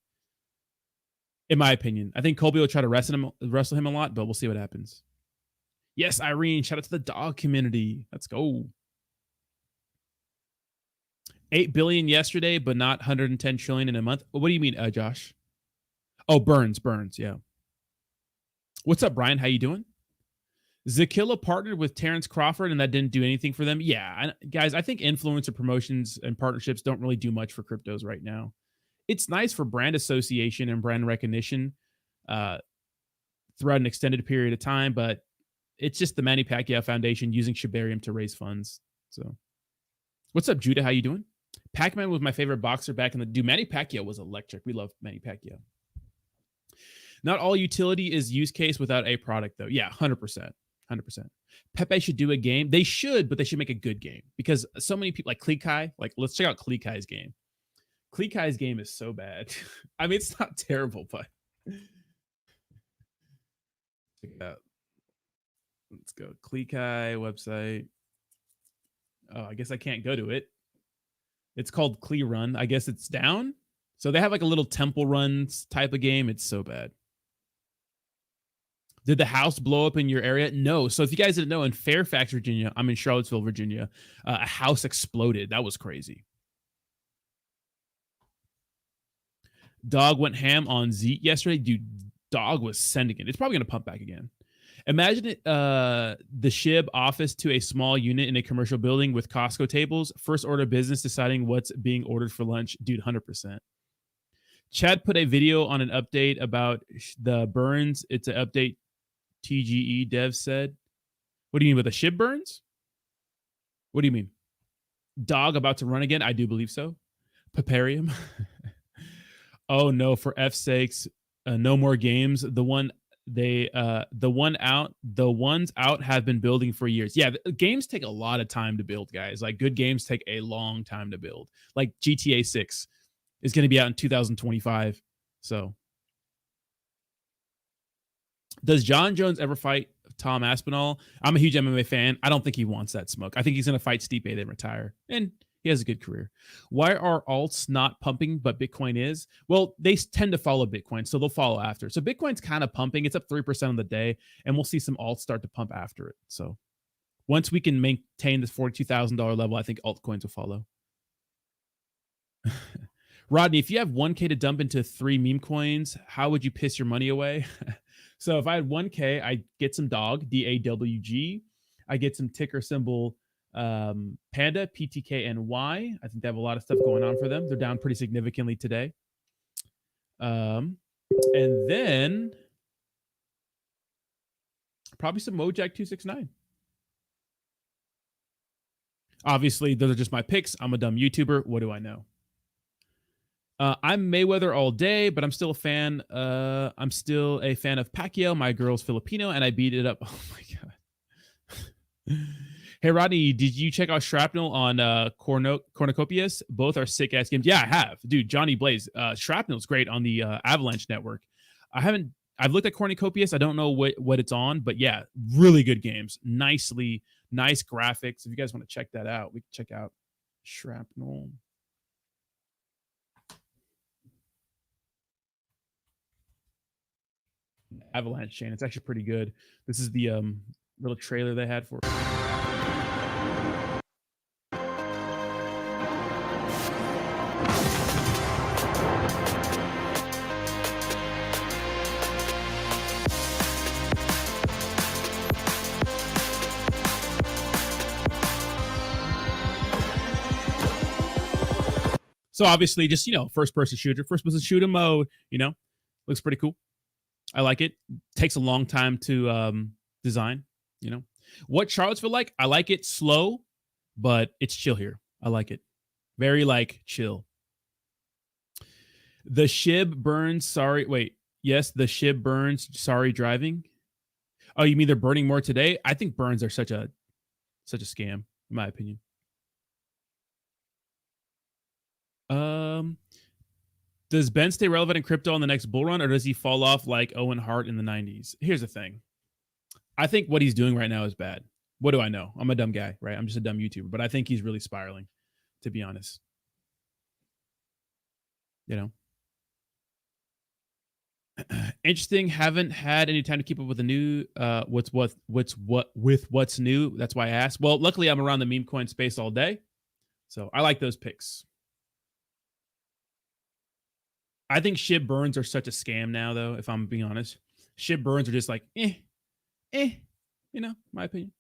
In my opinion, I think Colby will try to wrestle him a lot, but we'll see what happens. Yes, Irene, shout out to the DAWG community. Let's go. 8 billion yesterday, but not 110 trillion in a month. What do you mean, Josh? Oh, Burns, yeah. What's up, Brian? How you doing? Zakilla partnered with Terrence Crawford, and that didn't do anything for them. Yeah, guys, I think influencer promotions and partnerships don't really do much for cryptos right now. It's nice for brand association and brand recognition throughout an extended period of time, but it's just the Manny Pacquiao Foundation using Shibarium to raise funds. So, what's up, Judah? How you doing? Pac-Man was my favorite boxer back in the... Dude, Manny Pacquiao was electric. We love Manny Pacquiao. Not all utility is use case without a product, though. Yeah, 100%. 100%. PEPE should do a game. They should, but they should make a good game. Because so many people, like Kleekai, like, let's check out Kleekai's game. Kleekai's game is so bad. I mean, it's not terrible, but... Check it out. Let's go. Kleekai website. Oh, I guess I can't go to it. It's called Klee Run. I guess it's down. So they have like a little temple runs type of game. It's so bad. Did the house blow up in your area? No. So if you guys didn't know, in Fairfax, Virginia, I'm in Charlottesville, Virginia, a house exploded. That was crazy. DAWG went ham on Zeke yesterday. Dude, DAWG was sending it. It's probably going to pump back again. Imagine it, the SHIB office to a small unit in a commercial building with Costco tables. First order business deciding what's being ordered for lunch. Dude, 100%. Chad put a video on an update about the burns. It's an update TGE dev said. What do you mean with the SHIB burns? What do you mean? DAWG about to run again? I do believe so. Peparium. Oh no, for F's sakes, no more games. The ones out have been building for years. Yeah, games take a lot of time to build, guys. Like good games take a long time to build. Like GTA 6 is going to be out in 2025. So does John Jones ever fight Tom Aspinall? I'm a huge MMA fan. I don't think he wants that smoke. I think he's going to fight Stipe, then retire. And he has a good career. Why are alts not pumping, but Bitcoin is? Well, they tend to follow Bitcoin, so they'll follow after. So Bitcoin's kind of pumping. It's up 3% on the day, and we'll see some alts start to pump after it. So once we can maintain this $42,000 level, I think altcoins will follow. Rodney, if you have 1K to dump into 3 meme coins, how would you piss your money away? So if I had 1K, I'd get some DAWG, DAWG. I get some ticker symbol Panda, PTKNY. I think they have a lot of stuff going on for them. They're down pretty significantly today. And then probably some Mojack 269. Obviously, those are just my picks. I'm a dumb YouTuber. What do I know? I'm Mayweather all day, but I'm still a fan. I'm still a fan of Pacquiao. My girl's Filipino, and I beat it up. Oh my god. Hey Rodney, did you check out Shrapnel on Cornucopias? Both are sick ass games. Yeah, I have, dude. Johnny Blaze. Shrapnel's great on the Avalanche network. I haven't I've looked at Cornucopias. I don't know what it's on, but yeah, really good games. Nice graphics. If you guys want to check that out, we can check out Shrapnel. Avalanche Chain. It's actually pretty good. This is the little trailer they had for it. So obviously just, first person shooter mode, looks pretty cool. I like it. Takes a long time to design, What Charlottesville like? I like it slow, but it's chill here. I like it. Very chill. The Shib burns, sorry. Wait, yes, the Shib burns, sorry driving. Oh, you mean they're burning more today? I think burns are such a scam, in my opinion. Does Ben stay relevant in crypto on the next bull run, or does he fall off like Owen Hart in the 90s? Here's the thing. I think what he's doing right now is bad. What do I know? I'm a dumb guy, right? I'm just a dumb YouTuber, but I think he's really spiraling, to be honest. Interesting. Haven't had any time to keep up with the new what's new. That's why I asked. Well, luckily I'm around the meme coin space all day, so I like those picks. I think Shib burns are such a scam now, though, if I'm being honest. Shib burns are just like, my opinion.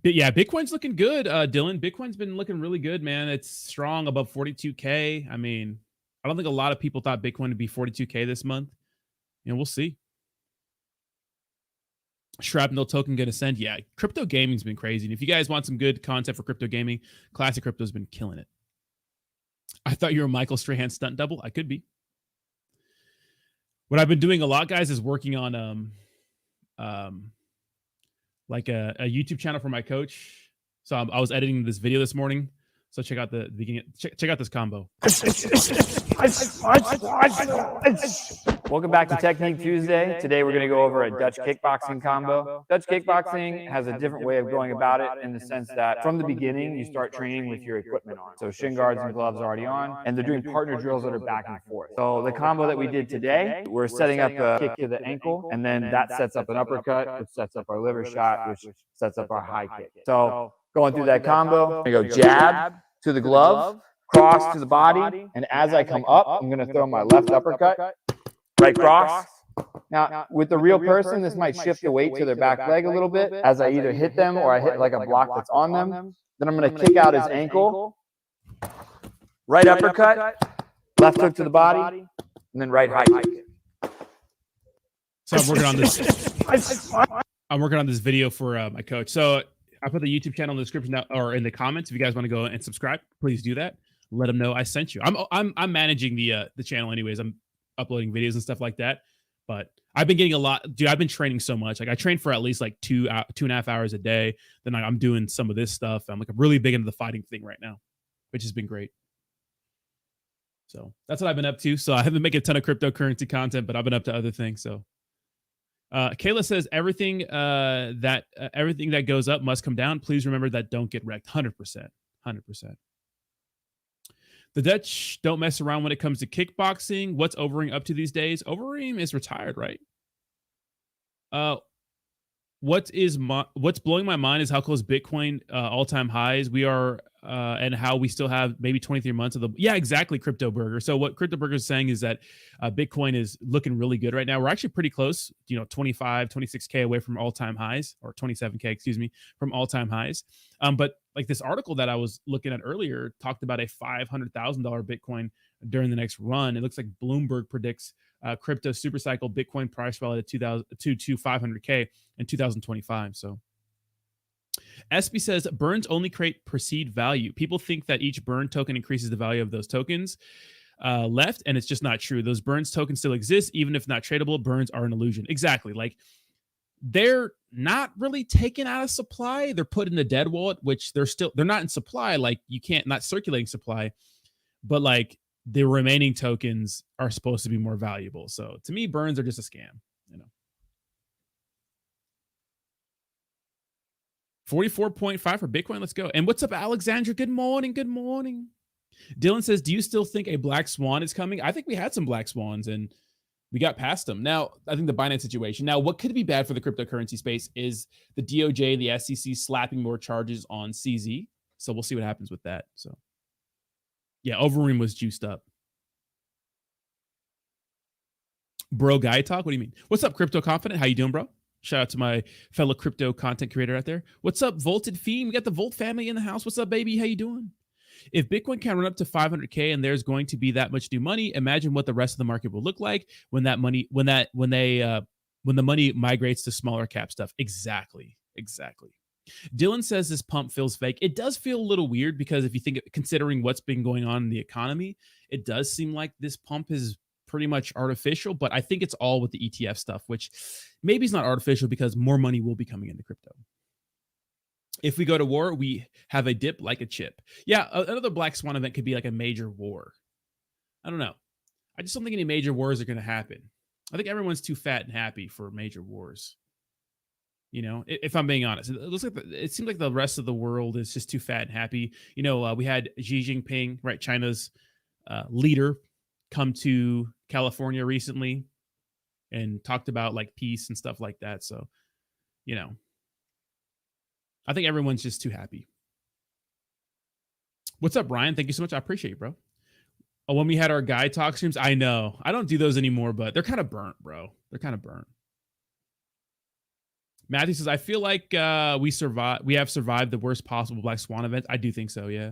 But yeah, Bitcoin's looking good, Dylan. Bitcoin's been looking really good, man. It's strong above 42K. I mean, I don't think a lot of people thought Bitcoin would be 42K this month. We'll see. Shrapnel token gonna send. Yeah, crypto gaming's been crazy. And if you guys want some good content for crypto gaming, Classic Crypto's been killing it. I thought you were Michael Strahan stunt double. I could be. What I've been doing a lot, guys, is working on a YouTube channel for my coach. So I was editing this video this morning. So check out check out this combo. Welcome back to Technique Tuesday. Today we're going to go over a Dutch kickboxing combo. Dutch kickboxing has a different way of going about it in the sense that from the beginning you start training with your equipment on. So shin guards and gloves already on, and they're doing partner drills that are back and forth. So the combo that we did today, we're setting up a kick to the ankle, and then that sets up an uppercut, which sets up our liver shot, which sets up our high kick. So going through that combo, we go jab to the glove, cross to the body, and as I come up, I'm going to throw my left uppercut, right cross. Now, with the real person, this might shift the weight to their back leg a little bit as I either hit them or I hit like a block that's on them. Then I'm going to kick out his ankle, right uppercut, left hook to the body, and then right high kick. So I'm working on this video for my coach. So I put the YouTube channel in the description now, or in the comments. If you guys want to go and subscribe, please do that. Let them know I sent you. I'm managing the channel anyways. I'm uploading videos and stuff like that. But I've been getting a lot, dude. I've been training so much. Like I train for at least like 2.5 hours a day. Then I'm doing some of this stuff. I'm really big into the fighting thing right now, which has been great. So that's what I've been up to. So I haven't been making a ton of cryptocurrency content, but I've been up to other things. So Kayla says everything that goes up must come down. Please remember that. Don't get wrecked. 100%. The Dutch don't mess around when it comes to kickboxing. What's Overeem up to these days? Overeem is retired, right? What's blowing my mind is how close Bitcoin all-time highs we are, and how we still have maybe 23 months of the. Yeah, exactly, Crypto Burger. So what Crypto Burger is saying is that Bitcoin is looking really good right now. We're actually pretty close, 25, 26K away from all-time highs, or 27K, excuse me, from all-time highs. But like this article that I was looking at earlier talked about a $500,000 Bitcoin during the next run. It looks like Bloomberg predicts crypto supercycle Bitcoin price rally to 500K in 2025. So SB says burns only create perceived value. People think that each burn token increases the value of those tokens left, and it's just not true. Those burns tokens still exist, even if not tradable. Burns are an illusion. Exactly. Like they're not really taken out of supply. They're put in the dead wallet, which they're not in supply. Like you can't, not circulating supply, but like the remaining tokens are supposed to be more valuable. So to me, burns are just a scam, 44.5 for Bitcoin. Let's go. And what's up, Alexandra? Good morning. Good morning. Dylan says, do you still think a black swan is coming? I think we had some black swans and we got past them. Now, I think the Binance situation. Now, what could be bad for the cryptocurrency space is the DOJ and the SEC slapping more charges on CZ. So we'll see what happens with that. So, yeah, Overeem was juiced up. Bro, guy talk. What do you mean? What's up, Crypto Confident? How you doing, bro? Shout out to my fellow crypto content creator out there. What's up, Volted Fiend? We got the Volt family in the house. What's up, baby? How you doing? If Bitcoin can run up to 500K and there's going to be that much new money, imagine what the rest of the market will look like when that money, when the money migrates to smaller cap stuff. Exactly. Dylan says this pump feels fake. It does feel a little weird because if you think, considering what's been going on in the economy, it does seem like this pump is pretty much artificial, but I think it's all with the ETF stuff, which maybe is not artificial because more money will be coming into crypto. If we go to war, we have a dip like a chip. Yeah, another black swan event could be like a major war. I don't know. I just don't think any major wars are going to happen. I think everyone's too fat and happy for major wars. If I'm being honest, it seems like the rest of the world is just too fat and happy. We had Xi Jinping, right, China's leader, come to California recently and talked about like peace and stuff like that. So, I think everyone's just too happy. What's up, Ryan? Thank you so much. I appreciate you, bro. Oh, when we had our guy talk streams, I know. I don't do those anymore, but they're kind of burnt, bro. They're kind of burnt. Matthew says, I feel like we have survived the worst possible black swan event. I do think so, yeah.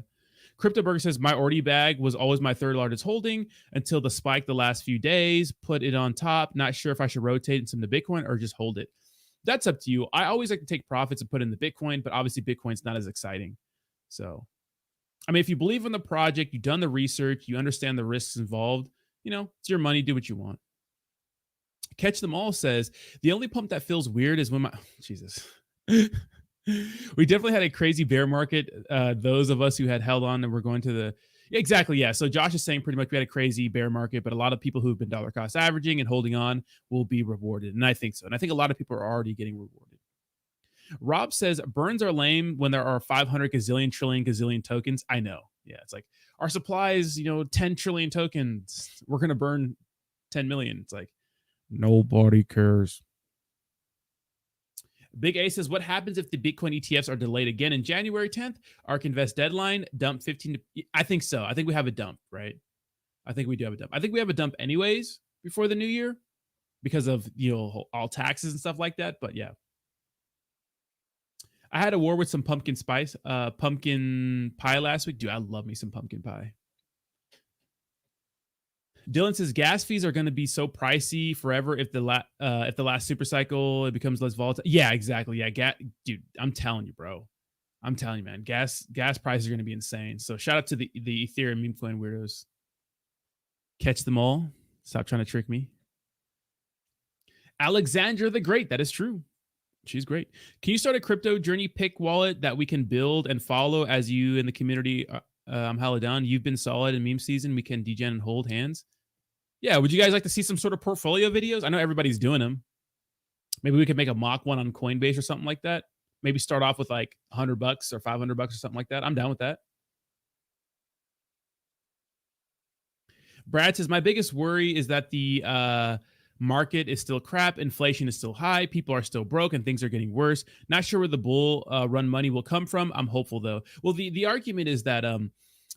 CryptoBurger says, my Ordi bag was always my third largest holding until the spike the last few days. Put it on top. Not sure if I should rotate in some to Bitcoin or just hold it. That's up to you. I always like to take profits and put in the Bitcoin, but obviously Bitcoin's not as exciting. So, I mean, if you believe in the project, you've done the research, you understand the risks involved, it's your money, do what you want. Catch Them All says, the only pump that feels weird is when my, Jesus. We definitely had a crazy bear market. Those of us who had held on and were going to the, exactly. Yeah. So Josh is saying pretty much we had a crazy bear market, but a lot of people who've been dollar cost averaging and holding on will be rewarded. And I think so. And I think a lot of people are already getting rewarded. Rob says burns are lame when there are 500 gazillion trillion gazillion tokens. I know. Yeah. It's like our supply is, 10 trillion tokens. We're going to burn 10 million. It's like nobody cares. Big A says, what happens if the Bitcoin ETFs are delayed again in January 10th? ARK Invest deadline, dump 15 to, I think so. I think we have a dump, right? I think we do have a dump. I think we have a dump anyways before the new year because of, all taxes and stuff like that. But yeah. I had a war with some pumpkin pie last week. Dude, I love me some pumpkin pie. Dylan says gas fees are going to be so pricey forever if the last super cycle it becomes less volatile. Yeah, exactly. Yeah, dude, I'm telling you, bro. I'm telling you, man. Gas prices are going to be insane. So shout out to the Ethereum meme coin weirdos. Catch them all. Stop trying to trick me. Alexandra the Great. That is true. She's great. Can you start a crypto journey pick wallet that we can build and follow as you in the community? I'm Haladon. You've been solid in meme season. We can degen and hold hands. Yeah, would you guys like to see some sort of portfolio videos? I know everybody's doing them. Maybe we could make a mock one on Coinbase or something like that. Maybe start off with like $100 or $500 or something like that. I'm down with that. Brad says, my biggest worry is that the market is still crap. Inflation is still high. People are still broke and things are getting worse. Not sure where the bull run money will come from. I'm hopeful, though. Well, the argument is that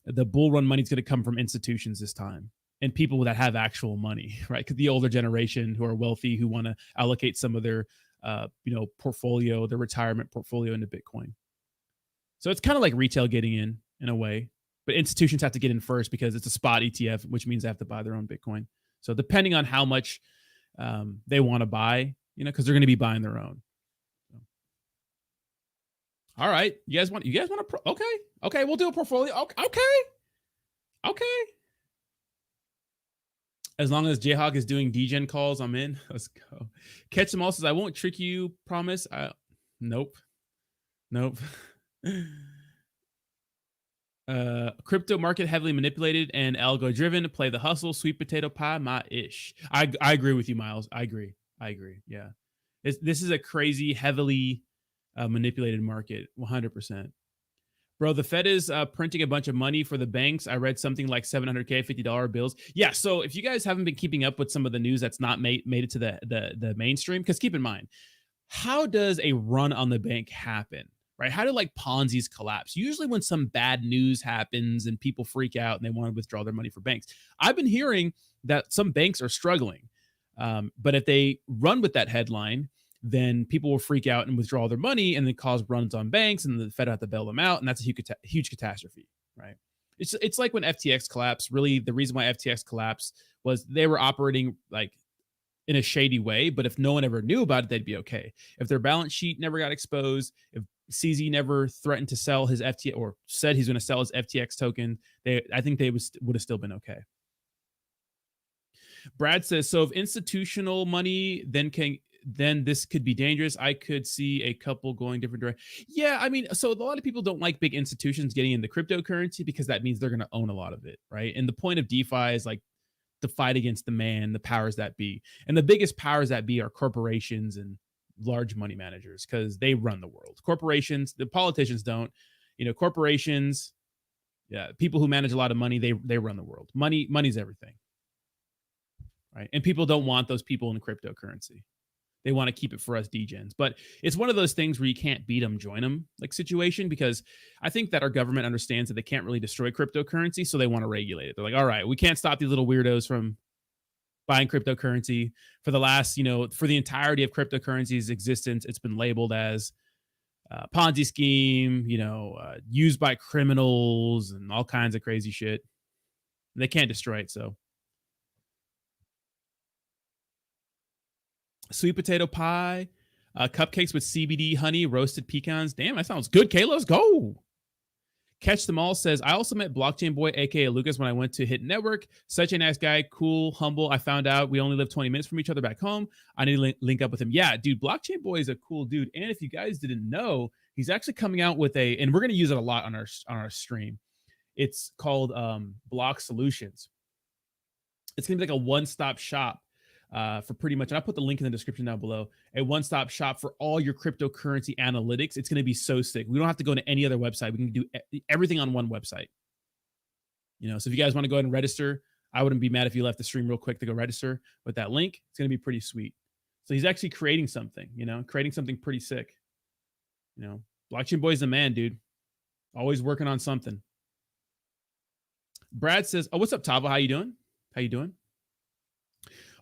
the bull run money is going to come from institutions this time. And people that have actual money, right? Because the older generation who are wealthy, who want to allocate some of their, portfolio, their retirement portfolio into Bitcoin. So it's kind of like retail getting in a way, but institutions have to get in first because it's a spot ETF, which means they have to buy their own Bitcoin. So depending on how much they want to buy, because they're going to be buying their own. So. All right, you guys want to? Okay, we'll do a portfolio. Okay. As long as Jayhawk is doing degen calls, I'm in. Let's go. Catch Them All says, I won't trick you, promise. Nope. Crypto market heavily manipulated and algo driven. Play the hustle. Sweet potato pie, my ish. I agree with you, Miles. I agree. Yeah, this is a crazy, heavily manipulated market. 100%. Bro, the Fed is printing a bunch of money for the banks. I read something like $700K, $50 bills. Yeah, so if you guys haven't been keeping up with some of the news that's not made it to the mainstream, because keep in mind, how does a run on the bank happen? Right? How do like Ponzi's collapse? Usually when some bad news happens and people freak out and they want to withdraw their money for banks. I've been hearing that some banks are struggling. But if they run with that headline, then people will freak out and withdraw their money and then cause runs on banks and the Fed will have to bail them out. And that's a huge catastrophe, right? It's like when FTX collapsed. Really, the reason why FTX collapsed was they were operating like in a shady way, but if no one ever knew about it, they'd be okay. If their balance sheet never got exposed, if CZ never threatened to sell his FTX or said he's going to sell his FTX token, I think they would have still been okay. Brad says, so if institutional money then this could be dangerous. I could see a couple going different directions. Yeah, I mean, so a lot of people don't like big institutions getting into cryptocurrency because that means they're going to own a lot of it, right? And the point of DeFi is like the fight against the man, the powers that be. And the biggest powers that be are corporations and large money managers because they run the world. Corporations, the politicians don't. Corporations, yeah, people who manage a lot of money, they run the world. Money's everything, right? And people don't want those people in cryptocurrency. They want to keep it for us degens. But it's one of those things where you can't beat them, join them like situation, because I think that our government understands that they can't really destroy cryptocurrency, so they want to regulate it. They're like, all right, we can't stop these little weirdos from buying cryptocurrency. For the last, for the entirety of cryptocurrency's existence, it's been labeled as Ponzi scheme, used by criminals and all kinds of crazy shit. And they can't destroy it, so. Sweet potato pie, cupcakes with CBD honey, roasted pecans. Damn, that sounds good, Kayla. Let's go. Catch Them All says, I also met Blockchain Boy, aka Lucas, when I went to Hit Network. Such a nice guy, cool, humble. I found out we only live 20 minutes from each other back home. I need to link up with him. Yeah, dude, Blockchain Boy is a cool dude. And if you guys didn't know, he's actually coming out with and we're going to use it a lot on our stream. It's called Block Solutions. It's going to be like a one-stop shop for pretty much, and I'll put the link in the description down below, a one-stop shop for all your cryptocurrency analytics. It's going to be so sick. We don't have to go to any other website. We can do everything on one website. So if you guys want to go ahead and register, I wouldn't be mad if you left the stream real quick to go register with that link. It's going to be pretty sweet. So he's actually creating something, creating something pretty sick. Blockchain Boy's the man, dude. Always working on something. Brad says, oh, what's up, Tava? How you doing?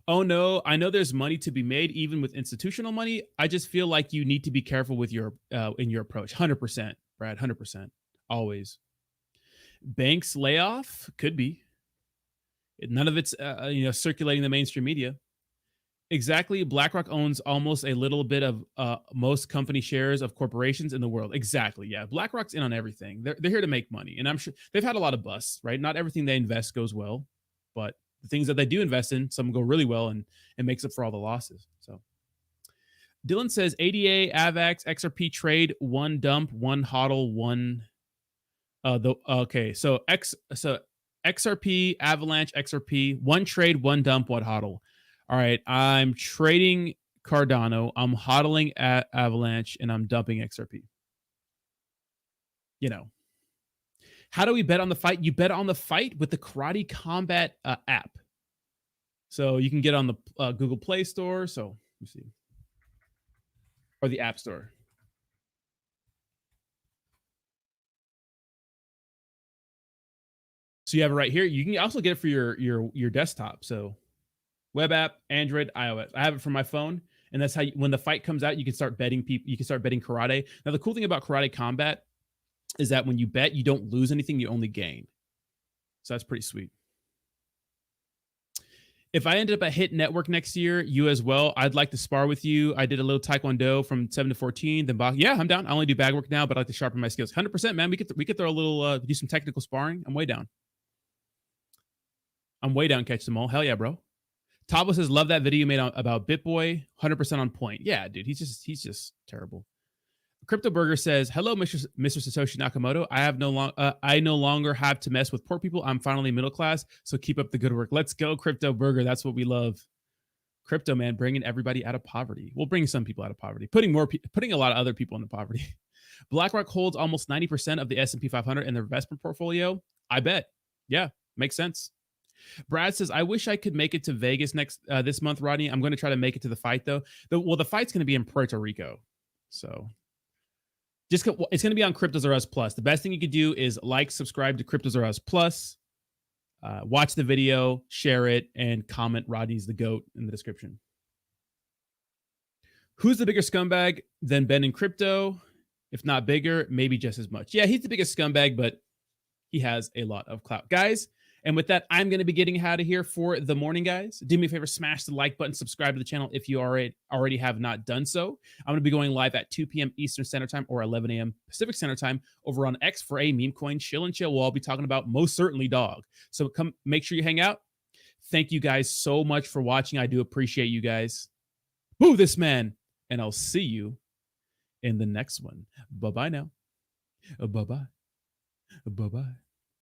Oh no, I know there's money to be made even with institutional money. I just feel like you need to be careful with your in your approach. 100%, Brad, 100%. Always. Banks layoff could be. None of it's circulating the mainstream media. Exactly. BlackRock owns almost a little bit of most company shares of corporations in the world. Exactly. Yeah. BlackRock's in on everything. They're here to make money. And I'm sure they've had a lot of busts, right? Not everything they invest goes well, but the things that they do invest in, some go really well and it makes up for all the losses. So Dylan says ADA, AVAX, XRP trade, one dump, one hodl, one. Okay. So XRP, Avalanche, XRP, one trade, one dump, one hodl. All right. I'm trading Cardano. I'm hodling at Avalanche and I'm dumping XRP. How do we bet on the fight? You bet on the fight with the Karate Combat app. So you can get on the Google Play Store. So let me see. Or the App Store. So you have it right here. You can also get it for your desktop. So web app, Android, iOS. I have it for my phone. And that's how when the fight comes out, you can start betting people. You can start betting karate. Now, the cool thing about Karate Combat is that when you bet, you don't lose anything, you only gain. So that's pretty sweet. If I ended up at Hit Network next year, you as well, I'd like to spar with you. I did a little Taekwondo from 7 to 14. Then yeah, I'm down. I only do bag work now, but I like to sharpen my skills. 100%, man. We could throw a little, do some technical sparring. I'm way down. Catch them all. Hell yeah, bro. Tabo says, love that video you made about BitBoy. 100% on point. Yeah, dude. He's just terrible. Crypto Burger says, "Hello, Mr. Satoshi Nakamoto. I no longer have to mess with poor people. I'm finally middle class. So keep up the good work. Let's go, Crypto Burger. That's what we love. Crypto man, bringing everybody out of poverty. We'll bring some people out of poverty, putting a lot of other people into poverty." BlackRock holds almost 90% of the S&P 500 in their investment portfolio. I bet. Yeah, makes sense. Brad says, "I wish I could make it to Vegas this month, Rodney. I'm going to try to make it to the fight, though. The fight's going to be in Puerto Rico. So it's going to be on Cryptos R Us Plus. The best thing you could do is subscribe to Cryptos R Us Plus, watch the video, share it, and comment Rodney's the GOAT in the description. Who's the bigger scumbag than Ben in crypto? If not bigger, maybe just as much. Yeah, he's the biggest scumbag, but he has a lot of clout. Guys, and with that, I'm going to be getting out of here for the morning, guys. Do me a favor, smash the like button, subscribe to the channel if you already have not done so. I'm going to be going live at 2 p.m. Eastern Standard Time or 11 a.m. Pacific Standard Time over on X for a meme coin chill and chill. We'll all be talking about most certainly DAWG. So come make sure you hang out. Thank you guys so much for watching. I do appreciate you guys. Boo this man. And I'll see you in the next one. Bye-bye now. Bye-bye. Bye-bye.